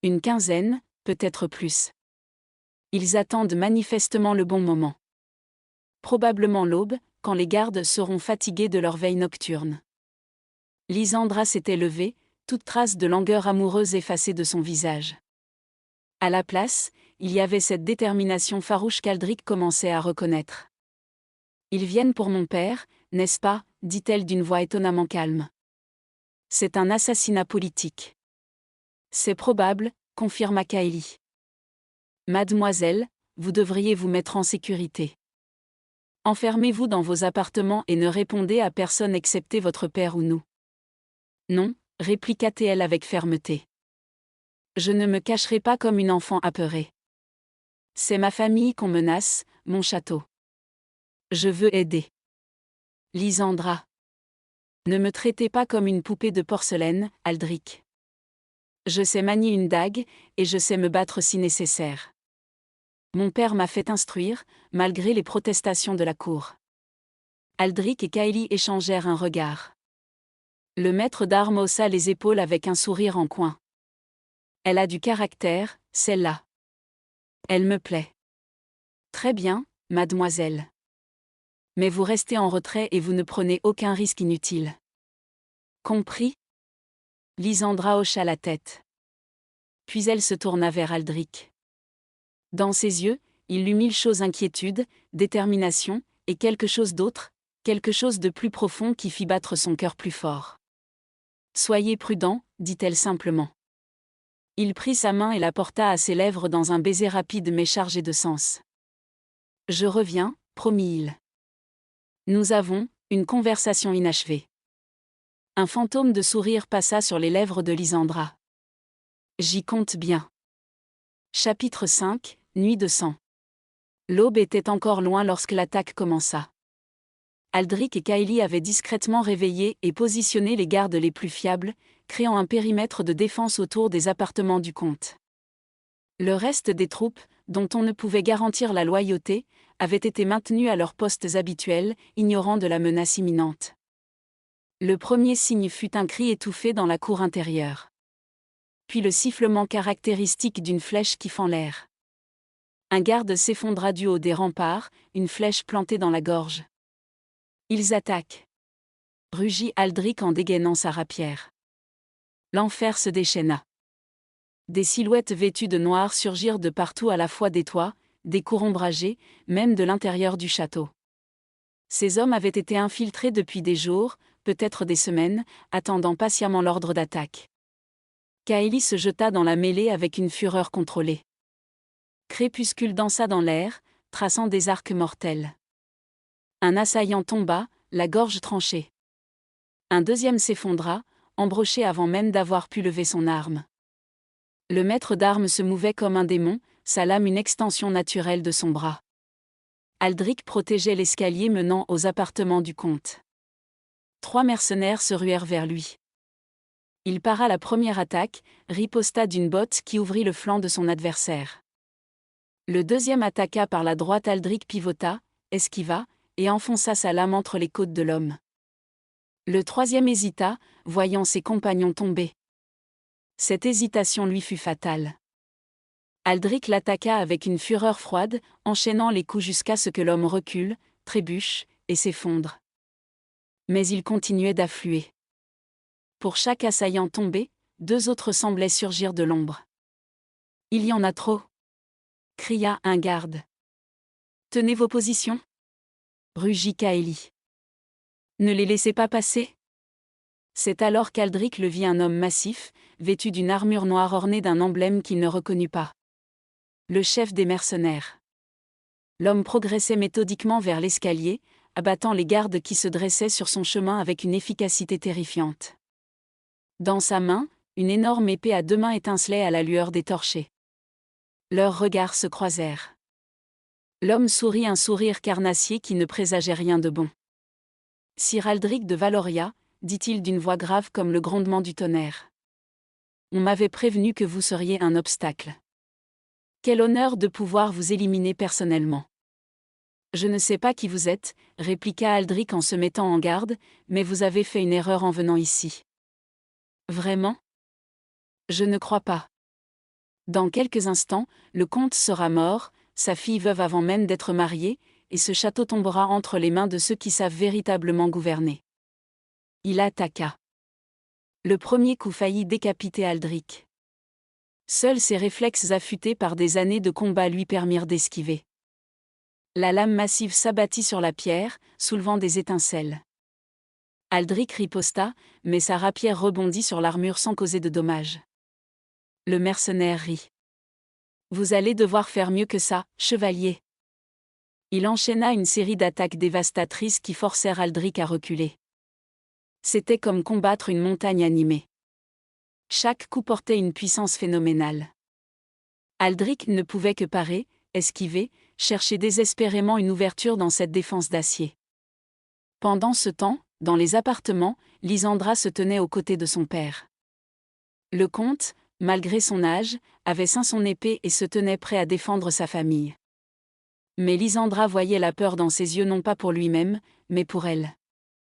Une quinzaine, peut-être plus. Ils attendent manifestement le bon moment. Probablement l'aube, quand les gardes seront fatigués de leur veille nocturne. Lysandra s'était levée, toute trace de langueur amoureuse effacée de son visage. À la place, il y avait cette détermination farouche qu'Aldric commençait à reconnaître. « Ils viennent pour mon père, n'est-ce pas ?» dit-elle d'une voix étonnamment calme. « C'est un assassinat politique. » « C'est probable, » confirma Kaeli. « Mademoiselle, vous devriez vous mettre en sécurité. Enfermez-vous dans vos appartements et ne répondez à personne excepté votre père ou nous. »« Non, » répliqua-t-elle avec fermeté. « Je ne me cacherai pas comme une enfant apeurée. C'est ma famille qu'on menace, mon château. Je veux aider. Lysandra. Ne me traitez pas comme une poupée de porcelaine, Aldric. Je sais manier une dague, et je sais me battre si nécessaire. Mon père m'a fait instruire, malgré les protestations de la cour. » Aldric et Kaeli échangèrent un regard. Le maître d'armes haussa les épaules avec un sourire en coin. « Elle a du caractère, celle-là. Elle me plaît. »« Très bien, mademoiselle. Mais vous restez en retrait et vous ne prenez aucun risque inutile. »« Compris ?» Lysandra hocha la tête. Puis elle se tourna vers Aldric. Dans ses yeux, il lut mille choses: inquiétude, détermination, et quelque chose d'autre, quelque chose de plus profond qui fit battre son cœur plus fort. « Soyez prudent, » dit-elle simplement. Il prit sa main et la porta à ses lèvres dans un baiser rapide mais chargé de sens. « Je reviens, » promit-il. « Nous avons une conversation inachevée. » Un fantôme de sourire passa sur les lèvres de Lysandra. « J'y compte bien. » Chapitre 5, Nuit de sang. L'aube était encore loin lorsque l'attaque commença. Aldric et Kaeli avaient discrètement réveillé et positionné les gardes les plus fiables, créant un périmètre de défense autour des appartements du comte. Le reste des troupes, dont on ne pouvait garantir la loyauté, avaient été maintenus à leurs postes habituels, ignorant de la menace imminente. Le premier signe fut un cri étouffé dans la cour intérieure. Puis le sifflement caractéristique d'une flèche qui fend l'air. Un garde s'effondra du haut des remparts, une flèche plantée dans la gorge. « Ils attaquent !» rugit Aldric en dégainant sa rapière. L'enfer se déchaîna. Des silhouettes vêtues de noir surgirent de partout, à la fois des toits, des cours ombragées, même de l'intérieur du château. Ces hommes avaient été infiltrés depuis des jours, peut-être des semaines, attendant patiemment l'ordre d'attaque. Kaeli se jeta dans la mêlée avec une fureur contrôlée. Crépuscule dansa dans l'air, traçant des arcs mortels. Un assaillant tomba, la gorge tranchée. Un deuxième s'effondra, embroché avant même d'avoir pu lever son arme. Le maître d'armes se mouvait comme un démon, sa lame une extension naturelle de son bras. Aldric protégeait l'escalier menant aux appartements du comte. 3 mercenaires se ruèrent vers lui. Il para la première attaque, riposta d'une botte qui ouvrit le flanc de son adversaire. Le deuxième attaqua par la droite. Aldric pivota, esquiva, et enfonça sa lame entre les côtes de l'homme. Le troisième hésita, voyant ses compagnons tomber. Cette hésitation lui fut fatale. Aldric l'attaqua avec une fureur froide, enchaînant les coups jusqu'à ce que l'homme recule, trébuche, et s'effondre. Mais il continuait d'affluer. Pour chaque assaillant tombé, 2 autres semblaient surgir de l'ombre. « Il y en a trop !» cria un garde. « Tenez vos positions !» rugit Kaeli. « Ne les laissez pas passer !» C'est alors qu'Aldric le vit, un homme massif, vêtu d'une armure noire ornée d'un emblème qu'il ne reconnut pas. Le chef des mercenaires. L'homme progressait méthodiquement vers l'escalier, abattant les gardes qui se dressaient sur son chemin avec une efficacité terrifiante. Dans sa main, une énorme épée à 2 mains étincelait à la lueur des torchers. Leurs regards se croisèrent. L'homme sourit un sourire carnassier qui ne présageait rien de bon. « Sir Aldric de Valoria », dit-il d'une voix grave comme le grondement du tonnerre. « On m'avait prévenu que vous seriez un obstacle. Quel honneur de pouvoir vous éliminer personnellement. » « Je ne sais pas qui vous êtes, » répliqua Aldric en se mettant en garde, « mais vous avez fait une erreur en venant ici. » « Vraiment ? Je ne crois pas. Dans quelques instants, le comte sera mort, sa fille veuve avant même d'être mariée, et ce château tombera entre les mains de ceux qui savent véritablement gouverner. » Il attaqua. Le premier coup faillit décapiter Aldric. Seuls ses réflexes affûtés par des années de combat lui permirent d'esquiver. La lame massive s'abattit sur la pierre, soulevant des étincelles. Aldric riposta, mais sa rapière rebondit sur l'armure sans causer de dommages. Le mercenaire rit. « Vous allez devoir faire mieux que ça, chevalier. » Il enchaîna une série d'attaques dévastatrices qui forcèrent Aldric à reculer. C'était comme combattre une montagne animée. Chaque coup portait une puissance phénoménale. Aldric ne pouvait que parer, esquiver, chercher désespérément une ouverture dans cette défense d'acier. Pendant ce temps, dans les appartements, Lysandra se tenait aux côtés de son père. Le comte, malgré son âge, avait ceint son épée et se tenait prêt à défendre sa famille. Mais Lysandra voyait la peur dans ses yeux, non pas pour lui-même, mais pour elle.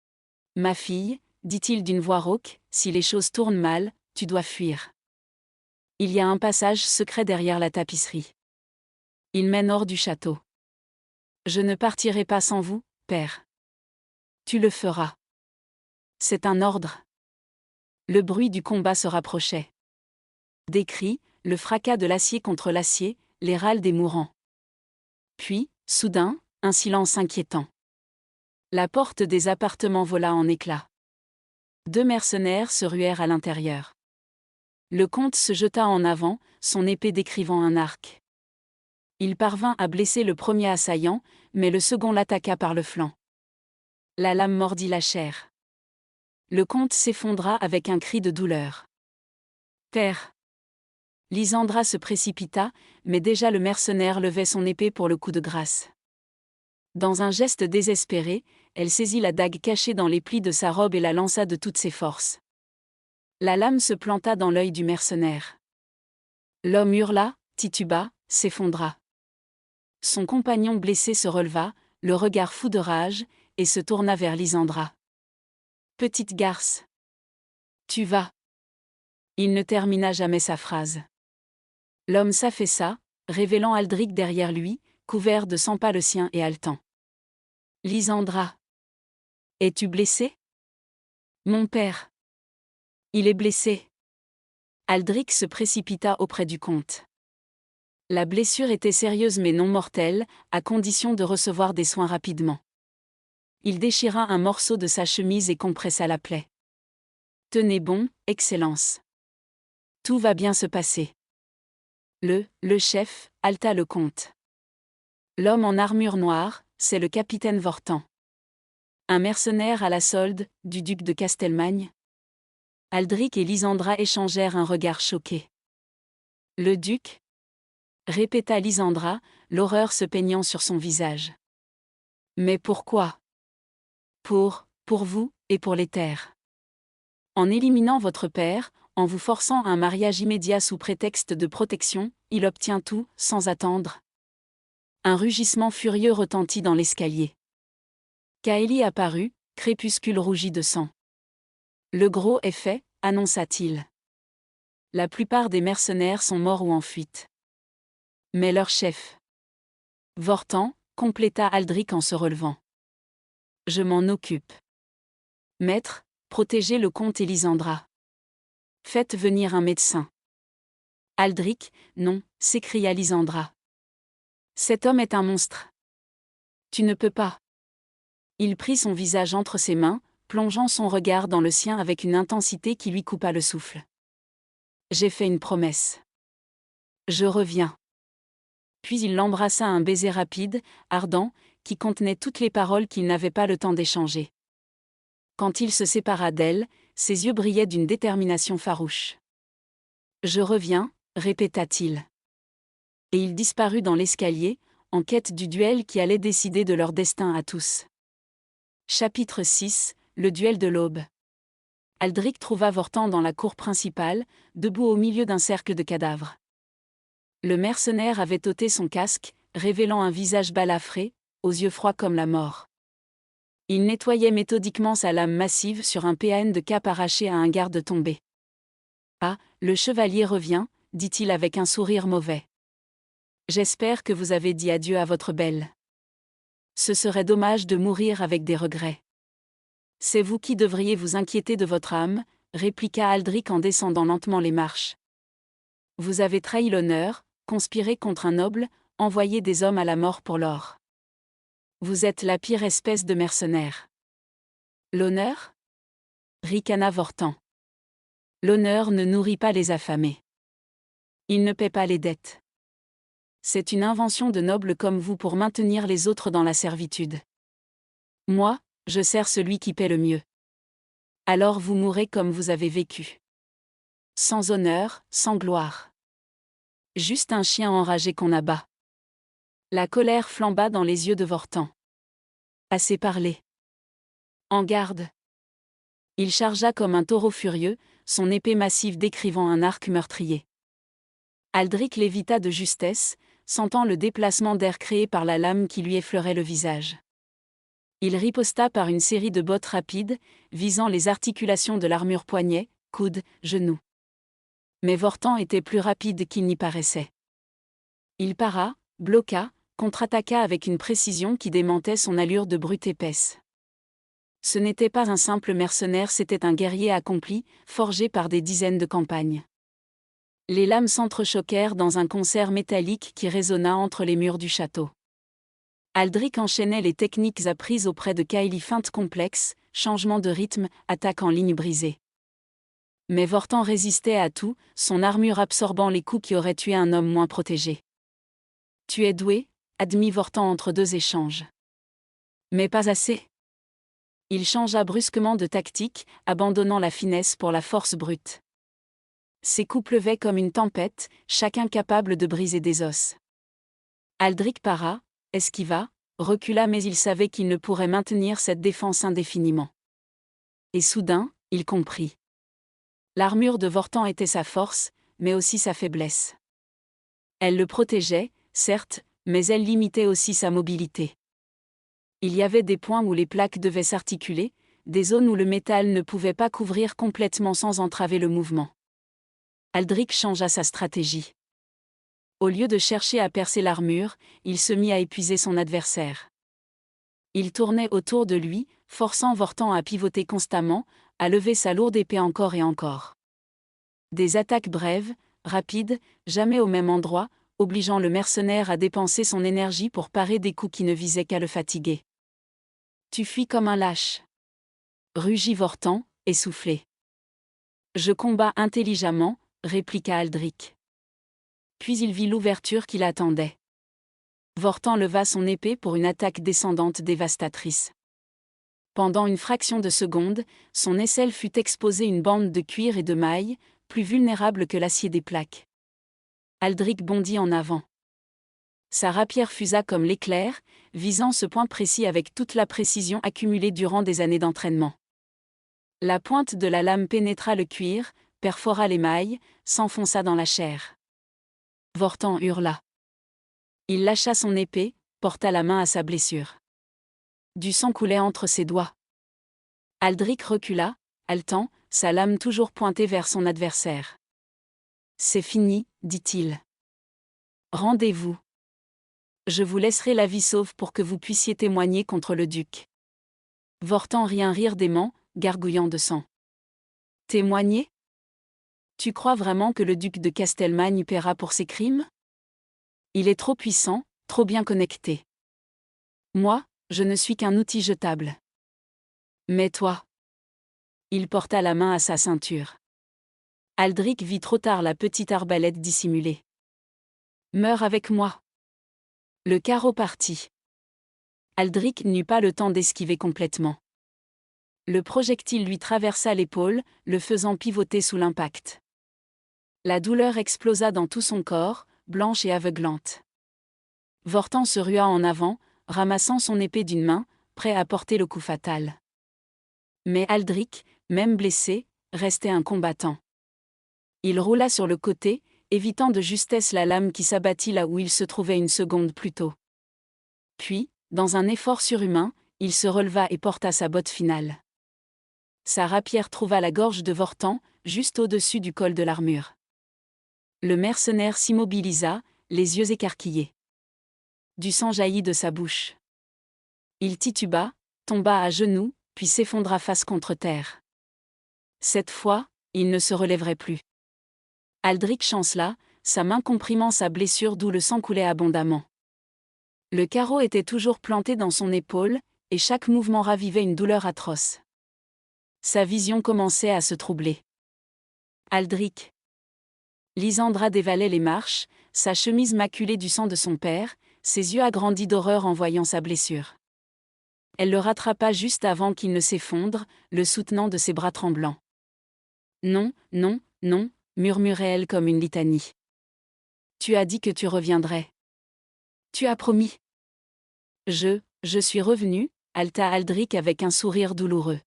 « Ma fille, » dit-il d'une voix rauque, « si les choses tournent mal, tu dois fuir. Il y a un passage secret derrière la tapisserie. Il mène hors du château. Je ne partirai pas sans vous, père. Tu le feras. C'est un ordre. » Le bruit du combat se rapprochait. Des cris, le fracas de l'acier contre l'acier, les râles des mourants. Puis, soudain, un silence inquiétant. La porte des appartements vola en éclats. 2 mercenaires se ruèrent à l'intérieur. Le comte se jeta en avant, son épée décrivant un arc. Il parvint à blesser le premier assaillant, mais le second l'attaqua par le flanc. La lame mordit la chair. Le comte s'effondra avec un cri de douleur. « Père !» Lysandra se précipita, mais déjà le mercenaire levait son épée pour le coup de grâce. Dans un geste désespéré, elle saisit la dague cachée dans les plis de sa robe et la lança de toutes ses forces. La lame se planta dans l'œil du mercenaire. L'homme hurla, tituba, s'effondra. Son compagnon blessé se releva, le regard fou de rage, et se tourna vers Lysandra. « Petite garce. Tu vas. » Il ne termina jamais sa phrase. L'homme s'affaissa, révélant Aldric derrière lui, couvert de sang pâle le sien et haletant. « Lysandra. Es-tu blessé ? » « Mon père. Il est blessé. » Aldric se précipita auprès du comte. La blessure était sérieuse mais non mortelle, à condition de recevoir des soins rapidement. Il déchira un morceau de sa chemise et compressa la plaie. « Tenez bon, Excellence. Tout va bien se passer. » Le chef, haleta le comte. L'homme en armure noire, c'est le capitaine Vortan. Un mercenaire à la solde, du duc de Castelmagne. Aldric et Lysandra échangèrent un regard choqué. Le duc ? Répéta Lysandra, l'horreur se peignant sur son visage. Mais pourquoi ? Pour vous, et pour les terres. En éliminant votre père, en vous forçant à un mariage immédiat sous prétexte de protection, il obtient tout, sans attendre. Un rugissement furieux retentit dans l'escalier. Kaeli apparut, crépuscule rougi de sang. Le gros est fait, annonça-t-il. La plupart des mercenaires sont morts ou en fuite. Mais leur chef. Vortan, compléta Aldric en se relevant. Je m'en occupe. Maître, protégez le comte et Lysandra. Faites venir un médecin. Aldric, non, s'écria Lysandra. Cet homme est un monstre. Tu ne peux pas. Il prit son visage entre ses mains, plongeant son regard dans le sien avec une intensité qui lui coupa le souffle. J'ai fait une promesse. Je reviens. Puis il l'embrassa un baiser rapide, ardent, qui contenait toutes les paroles qu'il n'avait pas le temps d'échanger. Quand il se sépara d'elle, ses yeux brillaient d'une détermination farouche. Je reviens, répéta-t-il. Et il disparut dans l'escalier, en quête du duel qui allait décider de leur destin à tous. Chapitre 6, le duel de l'aube. Aldric trouva Vortan dans la cour principale, debout au milieu d'un cercle de cadavres. Le mercenaire avait ôté son casque, révélant un visage balafré, aux yeux froids comme la mort. Il nettoyait méthodiquement sa lame massive sur un PAN de cape arraché à un garde tombé. « Ah, le chevalier revient, dit-il avec un sourire mauvais. J'espère que vous avez dit adieu à votre belle. Ce serait dommage de mourir avec des regrets. C'est vous qui devriez vous inquiéter de votre âme, répliqua Aldric en descendant lentement les marches. Vous avez trahi l'honneur, conspiré contre un noble, envoyé des hommes à la mort pour l'or. Vous êtes la pire espèce de mercenaire. L'honneur ? Ricana Vortan. L'honneur ne nourrit pas les affamés. Il ne paie pas les dettes. C'est une invention de nobles comme vous pour maintenir les autres dans la servitude. Moi, je sers celui qui paie le mieux. Alors vous mourrez comme vous avez vécu. Sans honneur, sans gloire. Juste un chien enragé qu'on abat. La colère flamba dans les yeux de Vortan. Assez parlé. En garde. Il chargea comme un taureau furieux, son épée massive décrivant un arc meurtrier. Aldric l'évita de justesse, sentant le déplacement d'air créé par la lame qui lui effleurait le visage. Il riposta par une série de bottes rapides, visant les articulations de l'armure poignet, coudes, genoux. Mais Vortan était plus rapide qu'il n'y paraissait. Il para, bloqua, contre-attaqua avec une précision qui démentait son allure de brute épaisse. Ce n'était pas un simple mercenaire, c'était un guerrier accompli, forgé par des dizaines de campagnes. Les lames s'entrechoquèrent dans un concert métallique qui résonna entre les murs du château. Aldric enchaînait les techniques apprises auprès de Kaeli, feinte complexe, changement de rythme, attaque en ligne brisée. Mais Vortan résistait à tout, son armure absorbant les coups qui auraient tué un homme moins protégé. Tu es doué, admit Vortan entre deux échanges. Mais pas assez. Il changea brusquement de tactique, abandonnant la finesse pour la force brute. Ses coups pleuvaient comme une tempête, chacun capable de briser des os. Aldric para, esquiva, recula, mais il savait qu'il ne pourrait maintenir cette défense indéfiniment. Et soudain, il comprit. L'armure de Vortan était sa force, mais aussi sa faiblesse. Elle le protégeait, certes, mais elle limitait aussi sa mobilité. Il y avait des points où les plaques devaient s'articuler, des zones où le métal ne pouvait pas couvrir complètement sans entraver le mouvement. Aldric changea sa stratégie. Au lieu de chercher à percer l'armure, il se mit à épuiser son adversaire. Il tournait autour de lui, forçant Vortan à pivoter constamment, à lever sa lourde épée encore et encore. Des attaques brèves, rapides, jamais au même endroit, obligeant le mercenaire à dépenser son énergie pour parer des coups qui ne visaient qu'à le fatiguer. Tu fuis comme un lâche. Rugit Vortan, essoufflé. Je combats intelligemment, répliqua Aldric. Puis il vit l'ouverture qui l'attendait. Vortan leva son épée pour une attaque descendante dévastatrice. Pendant une fraction de seconde, son aisselle fut exposée une bande de cuir et de mailles, plus vulnérable que l'acier des plaques. Aldric bondit en avant. Sa rapière fusa comme l'éclair, visant ce point précis avec toute la précision accumulée durant des années d'entraînement. La pointe de la lame pénétra le cuir, perfora les mailles, s'enfonça dans la chair. Vortan hurla. Il lâcha son épée, porta la main à sa blessure. Du sang coulait entre ses doigts. Aldric recula, haletant, sa lame toujours pointée vers son adversaire. « C'est fini, dit-il. Rendez-vous. Je vous laisserai la vie sauve pour que vous puissiez témoigner contre le duc. » Vortan rit un rire dément, gargouillant de sang. « Témoigner ? Tu crois vraiment que le duc de Castelmagne paiera pour ses crimes ? Il est trop puissant, trop bien connecté. Moi, je ne suis qu'un outil jetable. Mais toi... » Il porta la main à sa ceinture. Aldric vit trop tard la petite arbalète dissimulée. « Meurs avec moi. » Le carreau partit. Aldric n'eut pas le temps d'esquiver complètement. Le projectile lui traversa l'épaule, le faisant pivoter sous l'impact. La douleur explosa dans tout son corps, blanche et aveuglante. Vortan se rua en avant, ramassant son épée d'une main, prêt à porter le coup fatal. Mais Aldric, même blessé, restait un combattant. Il roula sur le côté, évitant de justesse la lame qui s'abattit là où il se trouvait une seconde plus tôt. Puis, dans un effort surhumain, il se releva et porta sa botte finale. Sa rapière trouva la gorge de Vortan, juste au-dessus du col de l'armure. Le mercenaire s'immobilisa, les yeux écarquillés. Du sang jaillit de sa bouche. Il tituba, tomba à genoux, puis s'effondra face contre terre. Cette fois, il ne se relèverait plus. Aldric chancela, sa main comprimant sa blessure d'où le sang coulait abondamment. Le carreau était toujours planté dans son épaule, et chaque mouvement ravivait une douleur atroce. Sa vision commençait à se troubler. Aldric. Lysandra dévalait les marches, sa chemise maculée du sang de son père, ses yeux agrandis d'horreur en voyant sa blessure. Elle le rattrapa juste avant qu'il ne s'effondre, le soutenant de ses bras tremblants. « Non, non, non », murmurait-elle comme une litanie. « Tu as dit que tu reviendrais. Tu as promis. » Je suis revenu, haleta Aldric avec un sourire douloureux.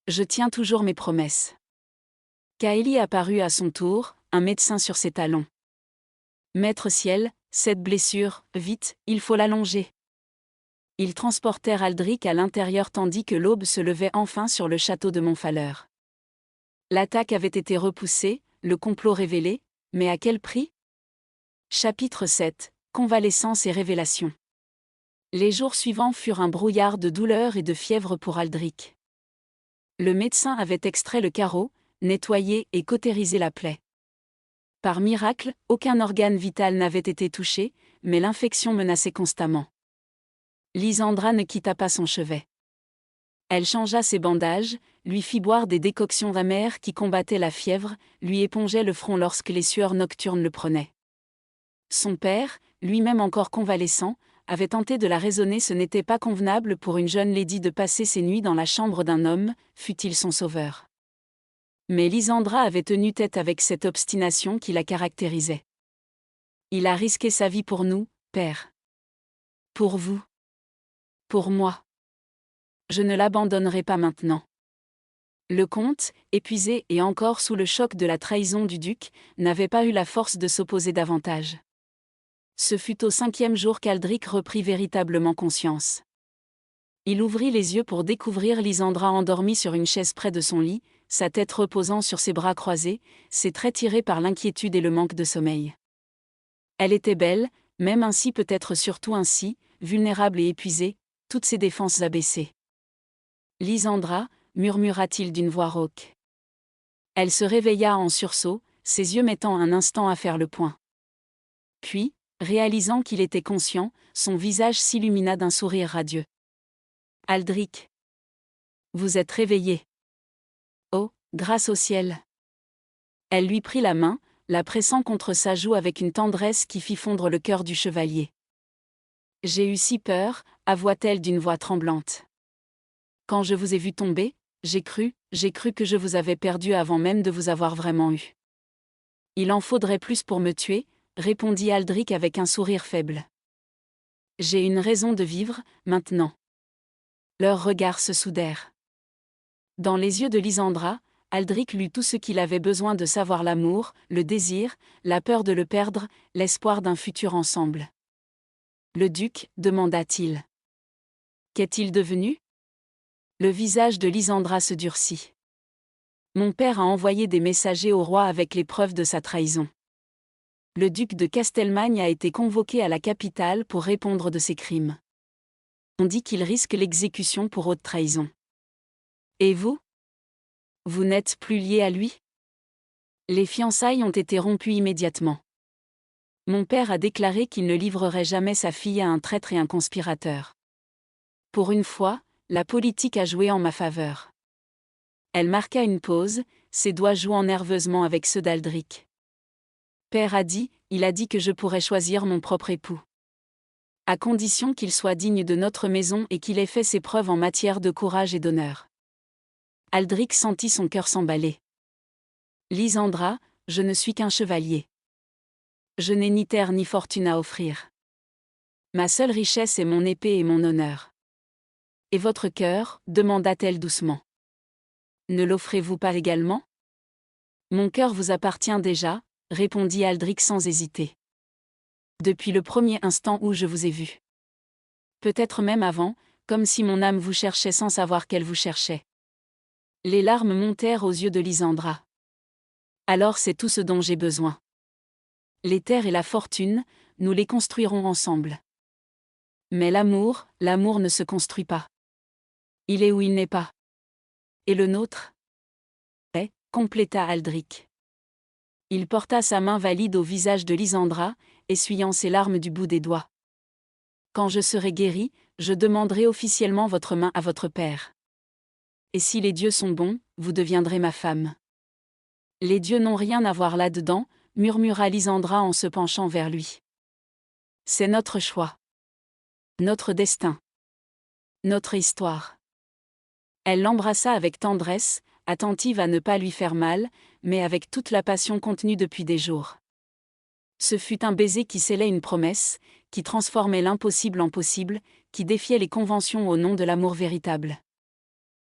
Je tiens toujours mes promesses. Kaeli apparut à son tour, un médecin sur ses talons. Maître Ciel, cette blessure, vite, il faut l'allonger. Ils transportèrent Aldric à l'intérieur tandis que l'aube se levait enfin sur le château de Montfaleur. L'attaque avait été repoussée, le complot révélé, mais à quel prix ? Chapitre 7, Convalescence et révélation. Les jours suivants furent un brouillard de douleur et de fièvre pour Aldric. Le médecin avait extrait le carreau, nettoyé et cautérisé la plaie. Par miracle, aucun organe vital n'avait été touché, mais l'infection menaçait constamment. Lysandra ne quitta pas son chevet. Elle changea ses bandages, lui fit boire des décoctions amères qui combattaient la fièvre, lui épongeait le front lorsque les sueurs nocturnes le prenaient. Son père, lui-même encore convalescent, avait tenté de la raisonner. Ce n'était pas convenable pour une jeune lady de passer ses nuits dans la chambre d'un homme, fût-il son sauveur. Mais Lysandra avait tenu tête avec cette obstination qui la caractérisait. « Il a risqué sa vie pour nous, père. Pour vous. Pour moi. Je ne l'abandonnerai pas maintenant. » Le comte, épuisé et encore sous le choc de la trahison du duc, n'avait pas eu la force de s'opposer davantage. Ce fut au 5e jour qu'Aldric reprit véritablement conscience. Il ouvrit les yeux pour découvrir Lysandra endormie sur une chaise près de son lit, sa tête reposant sur ses bras croisés, ses traits tirés par l'inquiétude et le manque de sommeil. Elle était belle, même ainsi peut-être surtout ainsi, vulnérable et épuisée, toutes ses défenses abaissées. « Lysandra » murmura-t-il d'une voix rauque. Elle se réveilla en sursaut, ses yeux mettant un instant à faire le point. Puis, réalisant qu'il était conscient, son visage s'illumina d'un sourire radieux. « Aldric. Vous êtes réveillé. Oh, grâce au ciel. » Elle lui prit la main, la pressant contre sa joue avec une tendresse qui fit fondre le cœur du chevalier. « J'ai eu si peur, avoua-t-elle d'une voix tremblante. Quand je vous ai vu tomber, j'ai cru que je vous avais perdu avant même de vous avoir vraiment eu. Il en faudrait plus pour me tuer, répondit Aldric avec un sourire faible. J'ai une raison de vivre, maintenant. Leurs regards se soudèrent. Dans les yeux de Lysandra, Aldric lut tout ce qu'il avait besoin de savoir: l'amour, le désir, la peur de le perdre, l'espoir d'un futur ensemble. Le duc, demanda-t-il. Qu'est-il devenu? Le visage de Lysandra se durcit. Mon père a envoyé des messagers au roi avec les preuves de sa trahison. Le duc de Castelmagne a été convoqué à la capitale pour répondre de ses crimes. On dit qu'il risque l'exécution pour haute trahison. Et vous? Vous n'êtes plus lié à lui? Les fiançailles ont été rompues immédiatement. Mon père a déclaré qu'il ne livrerait jamais sa fille à un traître et un conspirateur. Pour une fois, la politique a joué en ma faveur. Elle marqua une pause, ses doigts jouant nerveusement avec ceux d'Aldric. Père a dit, il a dit que je pourrais choisir mon propre époux. À condition qu'il soit digne de notre maison et qu'il ait fait ses preuves en matière de courage et d'honneur. Aldric sentit son cœur s'emballer. Lysandra, je ne suis qu'un chevalier. Je n'ai ni terre ni fortune à offrir. Ma seule richesse est mon épée et mon honneur. Et votre cœur, demanda-t-elle doucement. Ne l'offrez-vous pas également? Mon cœur vous appartient déjà, répondit Aldric sans hésiter. Depuis le premier instant où je vous ai vu. Peut-être même avant, comme si mon âme vous cherchait sans savoir qu'elle vous cherchait. Les larmes montèrent aux yeux de Lysandra. Alors c'est tout ce dont j'ai besoin. Les terres et la fortune, nous les construirons ensemble. Mais l'amour ne se construit pas. Il est où il n'est pas. Et le nôtre? Est, compléta Aldric. Il porta sa main valide au visage de Lysandra, essuyant ses larmes du bout des doigts. Quand je serai guéri, je demanderai officiellement votre main à votre père. Et si les dieux sont bons, vous deviendrez ma femme. Les dieux n'ont rien à voir là-dedans, murmura Lysandra en se penchant vers lui. C'est notre choix. Notre destin. Notre histoire. Elle l'embrassa avec tendresse, attentive à ne pas lui faire mal, mais avec toute la passion contenue depuis des jours. Ce fut un baiser qui scellait une promesse, qui transformait l'impossible en possible, qui défiait les conventions au nom de l'amour véritable.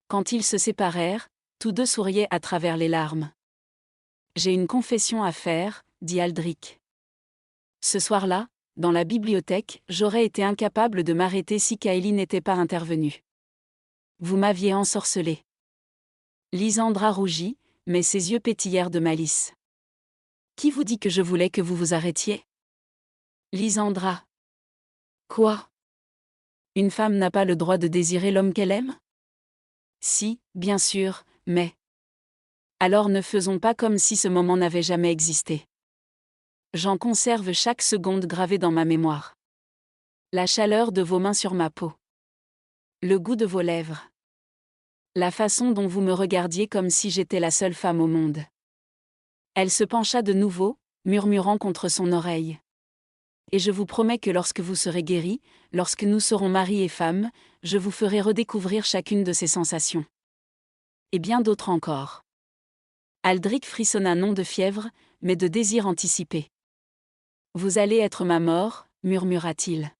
Quand ils se séparèrent, tous deux souriaient à travers les larmes. « J'ai une confession à faire, » dit Aldric. Ce soir-là, dans la bibliothèque, j'aurais été incapable de m'arrêter si Kaeli n'était pas intervenue. Vous m'aviez ensorcelé. Lysandra rougit, mais ses yeux pétillèrent de malice. Qui vous dit que je voulais que vous vous arrêtiez? Lysandra. Quoi? Une femme n'a pas le droit de désirer l'homme qu'elle aime? Si, bien sûr, mais... Alors ne faisons pas comme si ce moment n'avait jamais existé. J'en conserve chaque seconde gravée dans ma mémoire. La chaleur de vos mains sur ma peau. Le goût de vos lèvres. La façon dont vous me regardiez comme si j'étais la seule femme au monde. Elle se pencha de nouveau, murmurant contre son oreille. Et je vous promets que lorsque vous serez guéris, lorsque nous serons mari et femme, je vous ferai redécouvrir chacune de ces sensations. Et bien d'autres encore. Aldric frissonna non de fièvre, mais de désir anticipé. Vous allez être ma mort, murmura-t-il.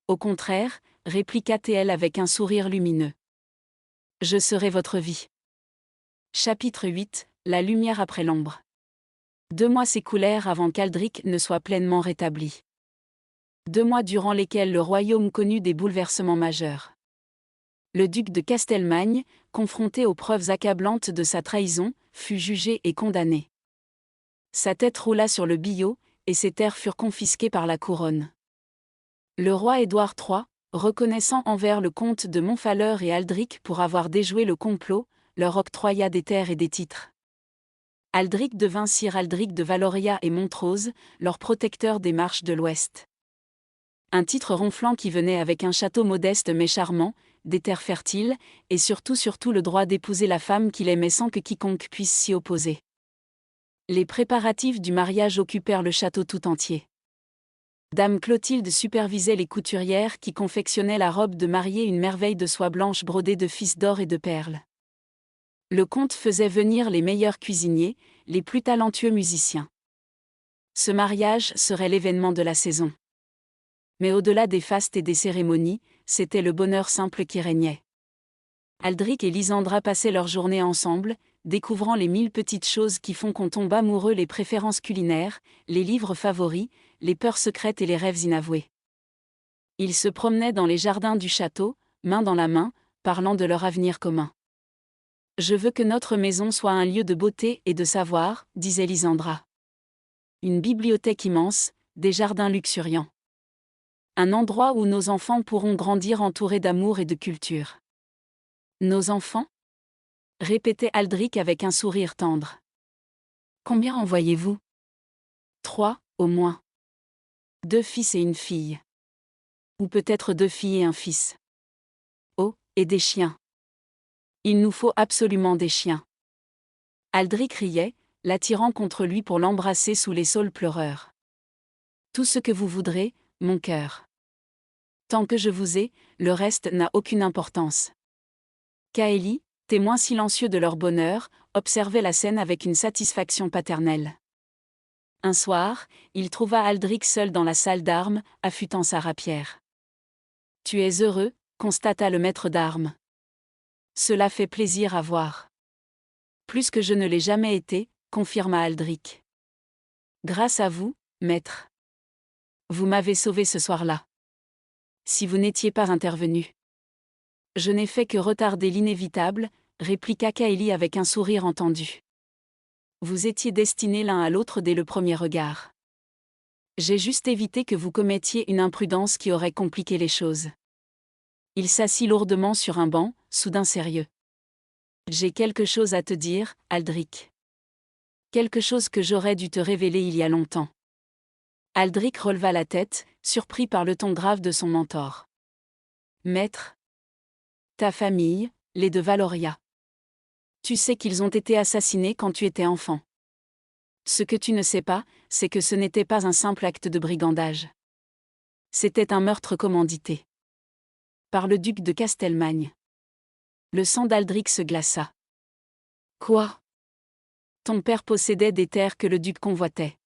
Au contraire, répliqua-t-elle avec un sourire lumineux. Je serai votre vie. Chapitre 8, la lumière après l'ombre. 2 mois s'écoulèrent avant qu'Aldric ne soit pleinement rétabli. 2 mois durant lesquels le royaume connut des bouleversements majeurs. Le duc de Castelmagne, confronté aux preuves accablantes de sa trahison, fut jugé et condamné. Sa tête roula sur le billot, et ses terres furent confisquées par la couronne. Le roi Édouard III, reconnaissant envers le comte de Montfaleur et Aldric pour avoir déjoué le complot, leur octroya des terres et des titres. Aldric devint sire Aldric de Valoria et Montrose, leur protecteur des marches de l'Ouest. Un titre ronflant qui venait avec un château modeste mais charmant, des terres fertiles, et surtout le droit d'épouser la femme qu'il aimait sans que quiconque puisse s'y opposer. Les préparatifs du mariage occupèrent le château tout entier. Dame Clotilde supervisait les couturières qui confectionnaient la robe de mariée, une merveille de soie blanche brodée de fils d'or et de perles. Le comte faisait venir les meilleurs cuisiniers, les plus talentueux musiciens. Ce mariage serait l'événement de la saison. Mais au-delà des fastes et des cérémonies, c'était le bonheur simple qui régnait. Aldric et Lysandra passaient leur journée ensemble, découvrant les 1000 petites choses qui font qu'on tombe amoureux, les préférences culinaires, les livres favoris, les peurs secrètes et les rêves inavoués. Ils se promenaient dans les jardins du château, main dans la main, parlant de leur avenir commun. « Je veux que notre maison soit un lieu de beauté et de savoir, » disait Lysandra. Une bibliothèque immense, des jardins luxuriants. Un endroit où nos enfants pourront grandir entourés d'amour et de culture. Nos enfants ? Répétait Aldric avec un sourire tendre. Combien en voyez-vous ? 3, au moins. 2 fils et une fille. Ou peut-être 2 filles et un fils. Oh, et des chiens. Il nous faut absolument des chiens. Aldric riait, l'attirant contre lui pour l'embrasser sous les saules pleureurs. Tout ce que vous voudrez, mon cœur. Tant que je vous ai, le reste n'a aucune importance. Kaeli, témoin silencieux de leur bonheur, observait la scène avec une satisfaction paternelle. Un soir, il trouva Aldric seul dans la salle d'armes, affûtant sa rapière. « Tu es heureux » constata le maître d'armes. « Cela fait plaisir à voir. »« Plus que je ne l'ai jamais été » confirma Aldric. « Grâce à vous, maître. Vous m'avez sauvé ce soir-là. Si vous n'étiez pas intervenu. »« Je n'ai fait que retarder l'inévitable » répliqua Kaeli avec un sourire entendu. « Vous étiez destinés l'un à l'autre dès le premier regard. J'ai juste évité que vous commettiez une imprudence qui aurait compliqué les choses. » Il s'assit lourdement sur un banc, soudain sérieux. « J'ai quelque chose à te dire, Aldric. Quelque chose que j'aurais dû te révéler il y a longtemps. » Aldric releva la tête, surpris par le ton grave de son mentor. « Maître. Ta famille, les de Valoria. Tu sais qu'ils ont été assassinés quand tu étais enfant. Ce que tu ne sais pas, c'est que ce n'était pas un simple acte de brigandage. C'était un meurtre commandité. Par le duc de Castelmagne. » Le sang d'Aldric se glaça. « Quoi ? Ton père possédait des terres que le duc convoitait.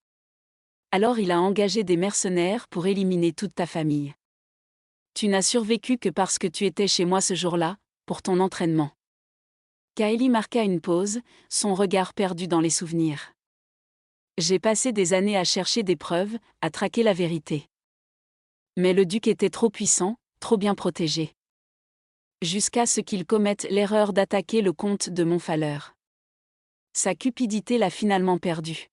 Alors il a engagé des mercenaires pour éliminer toute ta famille. Tu n'as survécu que parce que tu étais chez moi ce jour-là, pour ton entraînement. » Kaeli marqua une pause, son regard perdu dans les souvenirs. « J'ai passé des années à chercher des preuves, à traquer la vérité. Mais le duc était trop puissant, trop bien protégé. Jusqu'à ce qu'il commette l'erreur d'attaquer le comte de Montfaleur. Sa cupidité l'a finalement perdu. »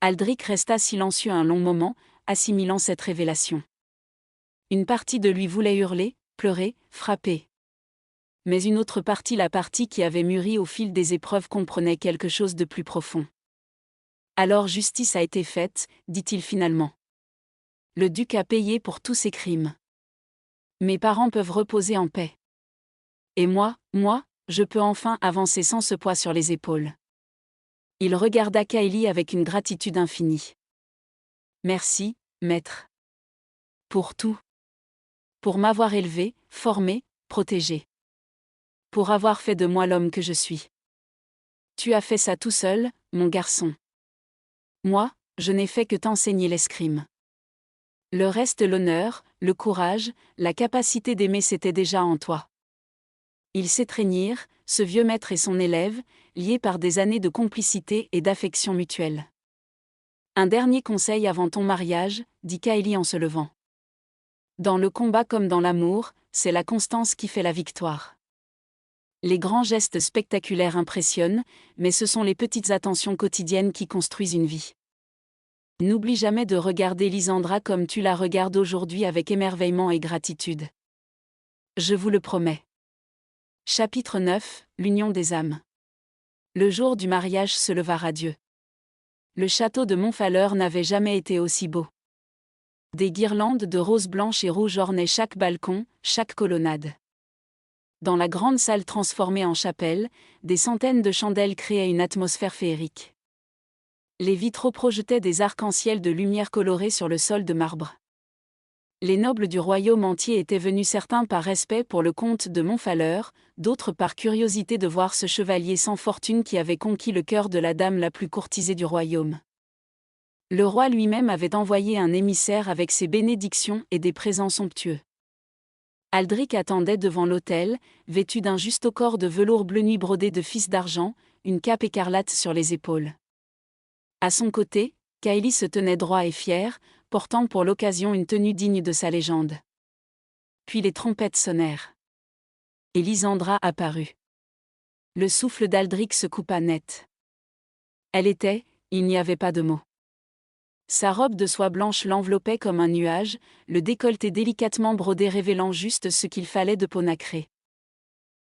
Aldric resta silencieux un long moment, assimilant cette révélation. Une partie de lui voulait hurler, pleurer, frapper. Mais une autre partie, la partie qui avait mûri au fil des épreuves, comprenait quelque chose de plus profond. « Alors justice a été faite, » dit-il finalement. « Le duc a payé pour tous ses crimes. Mes parents peuvent reposer en paix. Et moi, je peux enfin avancer sans ce poids sur les épaules. » Il regarda Kaeli avec une gratitude infinie. « Merci, maître. Pour tout. Pour m'avoir élevé, formé, protégé. Pour avoir fait de moi l'homme que je suis. Tu as fait ça tout seul, mon garçon. Moi, je n'ai fait que t'enseigner l'escrime. Le reste, l'honneur, le courage, la capacité d'aimer, c'était déjà en toi. » Ils s'étreignirent, ce vieux maître et son élève, liés par des années de complicité et d'affection mutuelle. « Un dernier conseil avant ton mariage, » dit Kaeli en se levant. « Dans le combat comme dans l'amour, c'est la constance qui fait la victoire. Les grands gestes spectaculaires impressionnent, mais ce sont les petites attentions quotidiennes qui construisent une vie. N'oublie jamais de regarder Lysandra comme tu la regardes aujourd'hui, avec émerveillement et gratitude. Je vous le promets. » Chapitre 9, l'union des âmes. Le jour du mariage se leva radieux. Le château de Montfaleur n'avait jamais été aussi beau. Des guirlandes de roses blanches et rouges ornaient chaque balcon, chaque colonnade. Dans la grande salle transformée en chapelle, des centaines de chandelles créaient une atmosphère féerique. Les vitraux projetaient des arcs-en-ciel de lumière colorée sur le sol de marbre. Les nobles du royaume entier étaient venus, certains par respect pour le comte de Montfaleur, d'autres par curiosité de voir ce chevalier sans fortune qui avait conquis le cœur de la dame la plus courtisée du royaume. Le roi lui-même avait envoyé un émissaire avec ses bénédictions et des présents somptueux. Aldric attendait devant l'autel, vêtu d'un justaucorps de velours bleu nuit brodé de fils d'argent, une cape écarlate sur les épaules. À son côté, Kaeli se tenait droit et fier, portant pour l'occasion une tenue digne de sa légende. Puis les trompettes sonnèrent. Et Lysandra apparut. Le souffle d'Aldric se coupa net. Elle était, il n'y avait pas de mots. Sa robe de soie blanche l'enveloppait comme un nuage, le décolleté délicatement brodé révélant juste ce qu'il fallait de peau nacrée.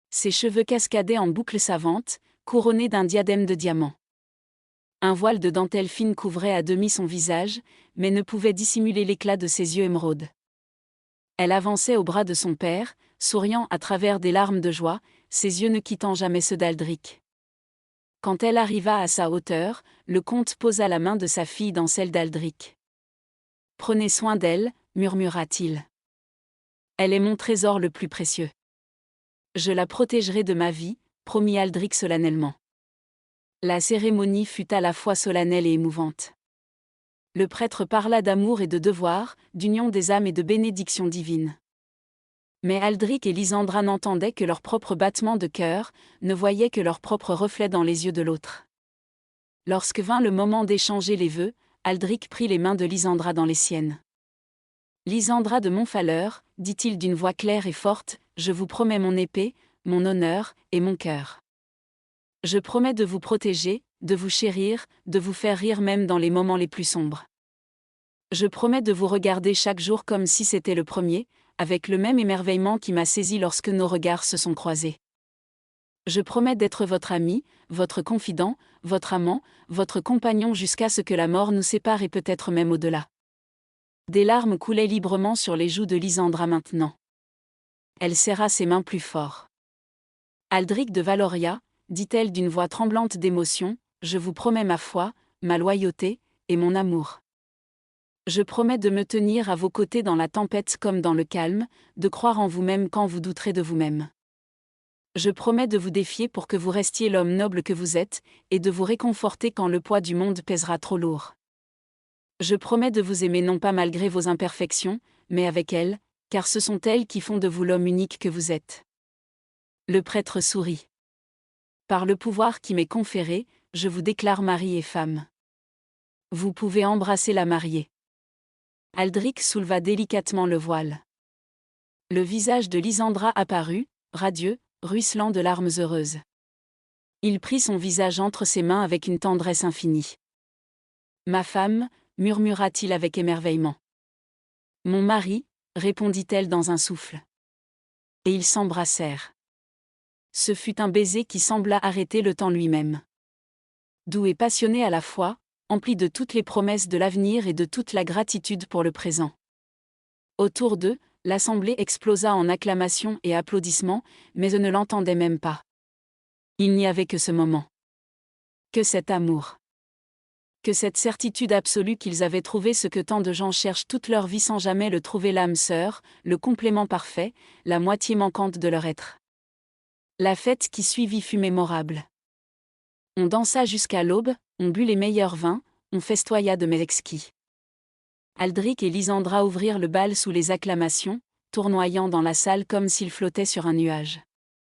Ses cheveux cascadaient en boucles savantes, couronnés d'un diadème de diamants. Un voile de dentelle fine couvrait à demi son visage, mais ne pouvait dissimuler l'éclat de ses yeux émeraudes. Elle avançait au bras de son père, souriant à travers des larmes de joie, ses yeux ne quittant jamais ceux d'Aldric. Quand elle arriva à sa hauteur, le comte posa la main de sa fille dans celle d'Aldric. « Prenez soin d'elle, murmura-t-il. Elle est mon trésor le plus précieux. Je la protégerai de ma vie, promit Aldric solennellement. La cérémonie fut à la fois solennelle et émouvante. Le prêtre parla d'amour et de devoir, d'union des âmes et de bénédiction divine. Mais Aldric et Lysandra n'entendaient que leur propre battement de cœur, ne voyaient que leur propre reflet dans les yeux de l'autre. Lorsque vint le moment d'échanger les vœux, Aldric prit les mains de Lysandra dans les siennes. « Lysandra de Montfaleur, dit-il d'une voix claire et forte, je vous promets mon épée, mon honneur et mon cœur. Je promets de vous protéger, de vous chérir, de vous faire rire même dans les moments les plus sombres. Je promets de vous regarder chaque jour comme si c'était le premier, avec le même émerveillement qui m'a saisi lorsque nos regards se sont croisés. Je promets d'être votre ami, votre confident, votre amant, votre compagnon jusqu'à ce que la mort nous sépare et peut-être même au-delà. » Des larmes coulaient librement sur les joues de Lysandra maintenant. Elle serra ses mains plus fort. « Aldric de Valoria, dit-elle d'une voix tremblante d'émotion, je vous promets ma foi, ma loyauté, et mon amour. Je promets de me tenir à vos côtés dans la tempête comme dans le calme, de croire en vous-même quand vous douterez de vous-même. Je promets de vous défier pour que vous restiez l'homme noble que vous êtes, et de vous réconforter quand le poids du monde pèsera trop lourd. Je promets de vous aimer non pas malgré vos imperfections, mais avec elles, car ce sont elles qui font de vous l'homme unique que vous êtes. » Le prêtre sourit. « Par le pouvoir qui m'est conféré, je vous déclare mari et femme. Vous pouvez embrasser la mariée. » Aldric souleva délicatement le voile. Le visage de Lysandra apparut, radieux, ruisselant de larmes heureuses. Il prit son visage entre ses mains avec une tendresse infinie. « Ma femme, murmura-t-il avec émerveillement. « Mon mari, répondit-elle dans un souffle. Et ils s'embrassèrent. Ce fut un baiser qui sembla arrêter le temps lui-même. Doux et passionné à la fois, empli de toutes les promesses de l'avenir et de toute la gratitude pour le présent. Autour d'eux, l'assemblée explosa en acclamations et applaudissements, mais eux ne l'entendaient même pas. Il n'y avait que ce moment. Que cet amour. Que cette certitude absolue qu'ils avaient trouvé ce que tant de gens cherchent toute leur vie sans jamais le trouver, l'âme sœur, le complément parfait, la moitié manquante de leur être. La fête qui suivit fut mémorable. On dansa jusqu'à l'aube, on but les meilleurs vins, on festoya de mets exquis. Aldric et Lysandra ouvrirent le bal sous les acclamations, tournoyant dans la salle comme s'ils flottaient sur un nuage.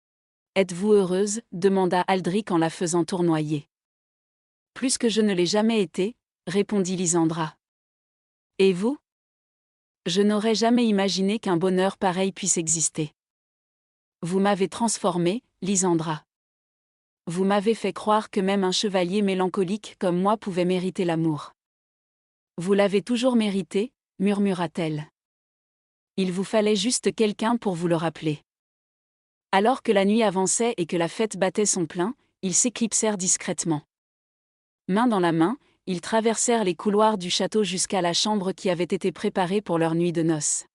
« Êtes-vous heureuse » demanda Aldric en la faisant tournoyer. « Plus que je ne l'ai jamais été » répondit Lysandra. « Et vous ? Je n'aurais jamais imaginé qu'un bonheur pareil puisse exister. Vous m'avez transformée, Lysandra. Vous m'avez fait croire que même un chevalier mélancolique comme moi pouvait mériter l'amour. Vous l'avez toujours mérité, murmura-t-elle. Il vous fallait juste quelqu'un pour vous le rappeler. » Alors que la nuit avançait et que la fête battait son plein, ils s'éclipsèrent discrètement. Main dans la main, ils traversèrent les couloirs du château jusqu'à la chambre qui avait été préparée pour leur nuit de noces.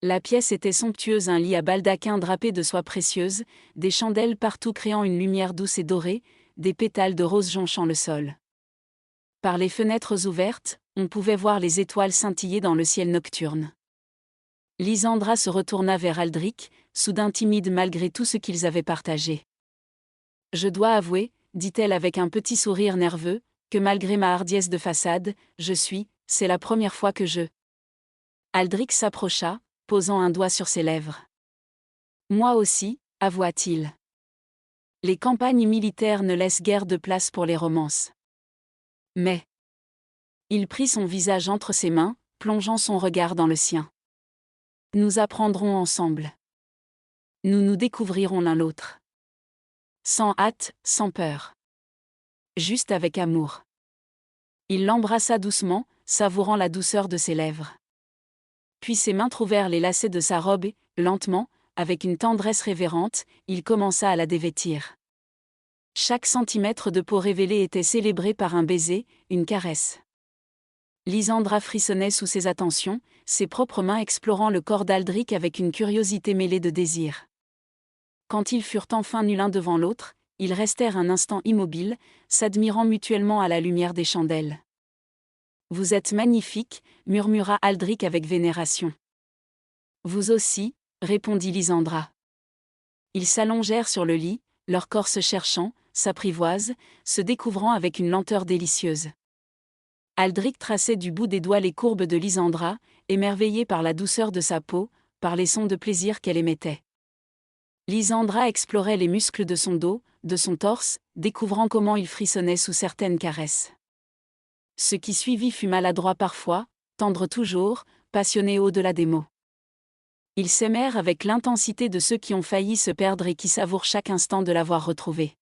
La pièce était somptueuse, un lit à baldaquin drapé de soie précieuse, des chandelles partout créant une lumière douce et dorée, des pétales de rose jonchant le sol. Par les fenêtres ouvertes, on pouvait voir les étoiles scintiller dans le ciel nocturne. Lysandra se retourna vers Aldric, soudain timide malgré tout ce qu'ils avaient partagé. « Je dois avouer, dit-elle avec un petit sourire nerveux, que malgré ma hardiesse de façade, c'est la première fois que je... » Aldric s'approcha, posant un doigt sur ses lèvres. « Moi aussi, avoua-t-il. Les campagnes militaires ne laissent guère de place pour les romances. » Mais... Il prit son visage entre ses mains, plongeant son regard dans le sien. « Nous apprendrons ensemble. Nous nous découvrirons l'un l'autre. Sans hâte, sans peur. Juste avec amour. » Il l'embrassa doucement, savourant la douceur de ses lèvres. Puis ses mains trouvèrent les lacets de sa robe et, lentement, avec une tendresse révérente, il commença à la dévêtir. Chaque centimètre de peau révélée était célébré par un baiser, une caresse. Lysandra frissonnait sous ses attentions, ses propres mains explorant le corps d'Aldric avec une curiosité mêlée de désir. Quand ils furent enfin nus l'un devant l'autre, ils restèrent un instant immobiles, s'admirant mutuellement à la lumière des chandelles. « Vous êtes magnifique », murmura Aldric avec vénération. « Vous aussi », répondit Lysandra. Ils s'allongèrent sur le lit, leurs corps se cherchant, s'apprivoisent, se découvrant avec une lenteur délicieuse. Aldric traçait du bout des doigts les courbes de Lysandra, émerveillé par la douceur de sa peau, par les sons de plaisir qu'elle émettait. Lysandra explorait les muscles de son dos, de son torse, découvrant comment il frissonnait sous certaines caresses. Ce qui suivit fut maladroit parfois, tendre toujours, passionné au-delà des mots. Ils s'aimèrent avec l'intensité de ceux qui ont failli se perdre et qui savourent chaque instant de l'avoir retrouvé.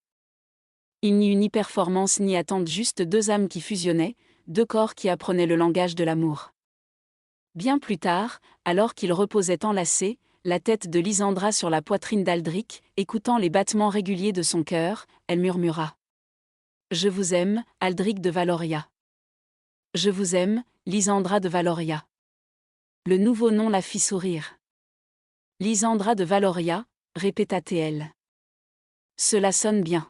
Il n'y eut ni performance ni attente, juste deux âmes qui fusionnaient, deux corps qui apprenaient le langage de l'amour. Bien plus tard, alors qu'ils reposaient enlacés, la tête de Lysandra sur la poitrine d'Aldric, écoutant les battements réguliers de son cœur, elle murmura. « Je vous aime, Aldric de Valoria. Je vous aime, Lysandra de Valoria. » Le nouveau nom la fit sourire. « Lysandra de Valoria », répéta-t-elle. « Cela sonne bien.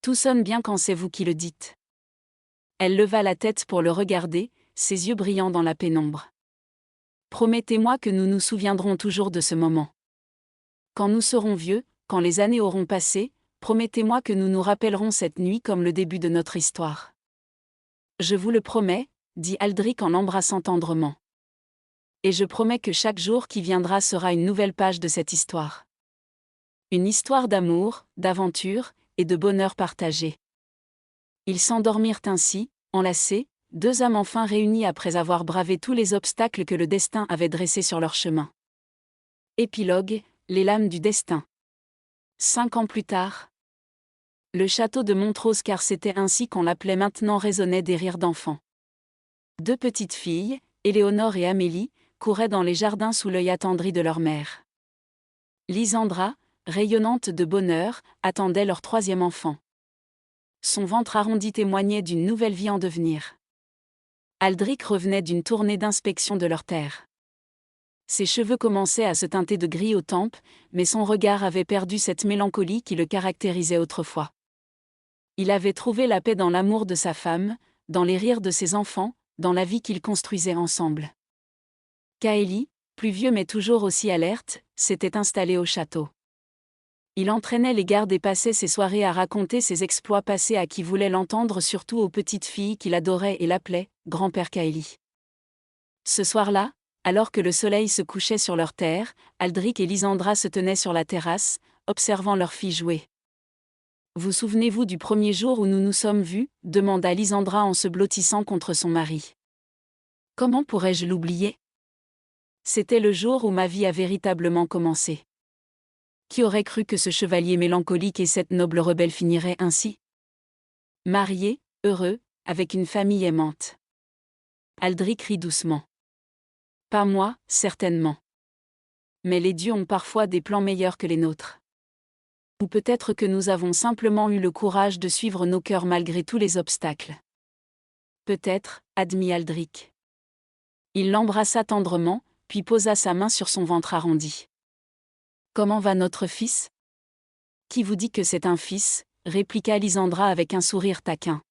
Tout sonne bien quand c'est vous qui le dites. » Elle leva la tête pour le regarder, ses yeux brillants dans la pénombre. « Promettez-moi que nous nous souviendrons toujours de ce moment. Quand nous serons vieux, quand les années auront passé, promettez-moi que nous nous rappellerons cette nuit comme le début de notre histoire. »« Je vous le promets, » dit Aldric en l'embrassant tendrement. « Et je promets que chaque jour qui viendra sera une nouvelle page de cette histoire. Une histoire d'amour, d'aventure et de bonheur partagé. » Ils s'endormirent ainsi, enlacés, deux âmes enfin réunies après avoir bravé tous les obstacles que le destin avait dressés sur leur chemin. Épilogue, les lames du destin. 5 ans plus tard. Le château de Montrose, car c'était ainsi qu'on l'appelait maintenant, résonnait des rires d'enfants. Deux petites filles, Éléonore et Amélie, couraient dans les jardins sous l'œil attendri de leur mère. Lysandra, rayonnante de bonheur, attendait leur troisième enfant. Son ventre arrondi témoignait d'une nouvelle vie en devenir. Aldric revenait d'une tournée d'inspection de leur terre. Ses cheveux commençaient à se teinter de gris aux tempes, mais son regard avait perdu cette mélancolie qui le caractérisait autrefois. Il avait trouvé la paix dans l'amour de sa femme, dans les rires de ses enfants, dans la vie qu'ils construisaient ensemble. Kaeli, plus vieux mais toujours aussi alerte, s'était installé au château. Il entraînait les gardes et passait ses soirées à raconter ses exploits passés à qui voulait l'entendre, surtout aux petites filles qu'il adorait et l'appelaient « grand-père Kaeli ». Ce soir-là, alors que le soleil se couchait sur leur terre, Aldric et Lysandra se tenaient sur la terrasse, observant leur fille jouer. « Vous souvenez-vous du premier jour où nous nous sommes vus » demanda Lysandra en se blottissant contre son mari. « Comment pourrais-je l'oublier ? C'était le jour où ma vie a véritablement commencé. Qui aurait cru que ce chevalier mélancolique et cette noble rebelle finiraient ainsi ? Mariés, heureux, avec une famille aimante. » Aldric rit doucement. « Pas moi, certainement. Mais les dieux ont parfois des plans meilleurs que les nôtres. Ou peut-être que nous avons simplement eu le courage de suivre nos cœurs malgré tous les obstacles. » Peut-être, admit Aldric. Il l'embrassa tendrement, puis posa sa main sur son ventre arrondi. « Comment va notre fils ? » « Qui vous dit que c'est un fils ?» répliqua Lysandra avec un sourire taquin.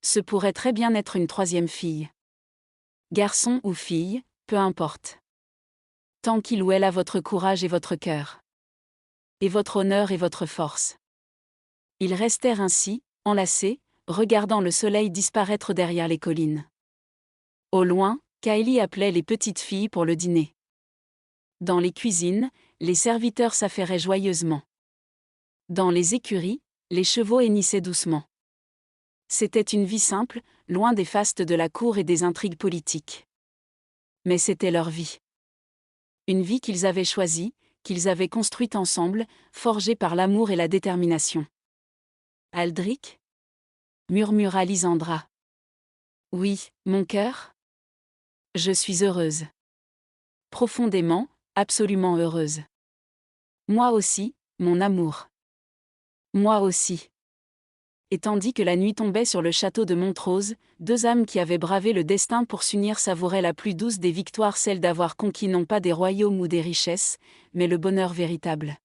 Ce pourrait très bien être une troisième fille. Garçon ou fille, peu importe. Tant qu'il ou elle a votre courage et votre cœur. Et votre honneur et votre force. Ils restèrent ainsi, enlacés, regardant le soleil disparaître derrière les collines. Au loin, Kylie appelait les petites filles pour le dîner. Dans les cuisines, les serviteurs s'affairaient joyeusement. Dans les écuries, les chevaux hennissaient doucement. C'était une vie simple, loin des fastes de la cour et des intrigues politiques. Mais c'était leur vie. Une vie qu'ils avaient choisie, qu'ils avaient construite ensemble, forgée par l'amour et la détermination. Aldric ? Murmura Lysandra. Oui, mon cœur ? Je suis heureuse. Profondément, absolument heureuse. Moi aussi, mon amour. Moi aussi. Et tandis que la nuit tombait sur le château de Montrose, deux âmes qui avaient bravé le destin pour s'unir savouraient la plus douce des victoires, celle d'avoir conquis non pas des royaumes ou des richesses, mais le bonheur véritable.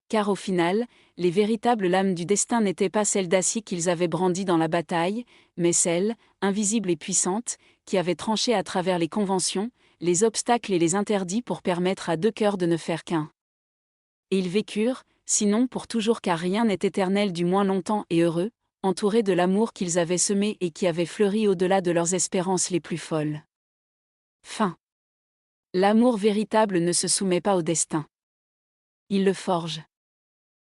Car au final, les véritables lames du destin n'étaient pas celles d'acier qu'ils avaient brandies dans la bataille, mais celles, invisibles et puissantes, qui avaient tranché à travers les conventions, les obstacles et les interdits pour permettre à deux cœurs de ne faire qu'un. Et ils vécurent, sinon pour toujours car rien n'est éternel, du moins longtemps et heureux, entourés de l'amour qu'ils avaient semé et qui avait fleuri au-delà de leurs espérances les plus folles. Fin. L'amour véritable ne se soumet pas au destin. Il le forge.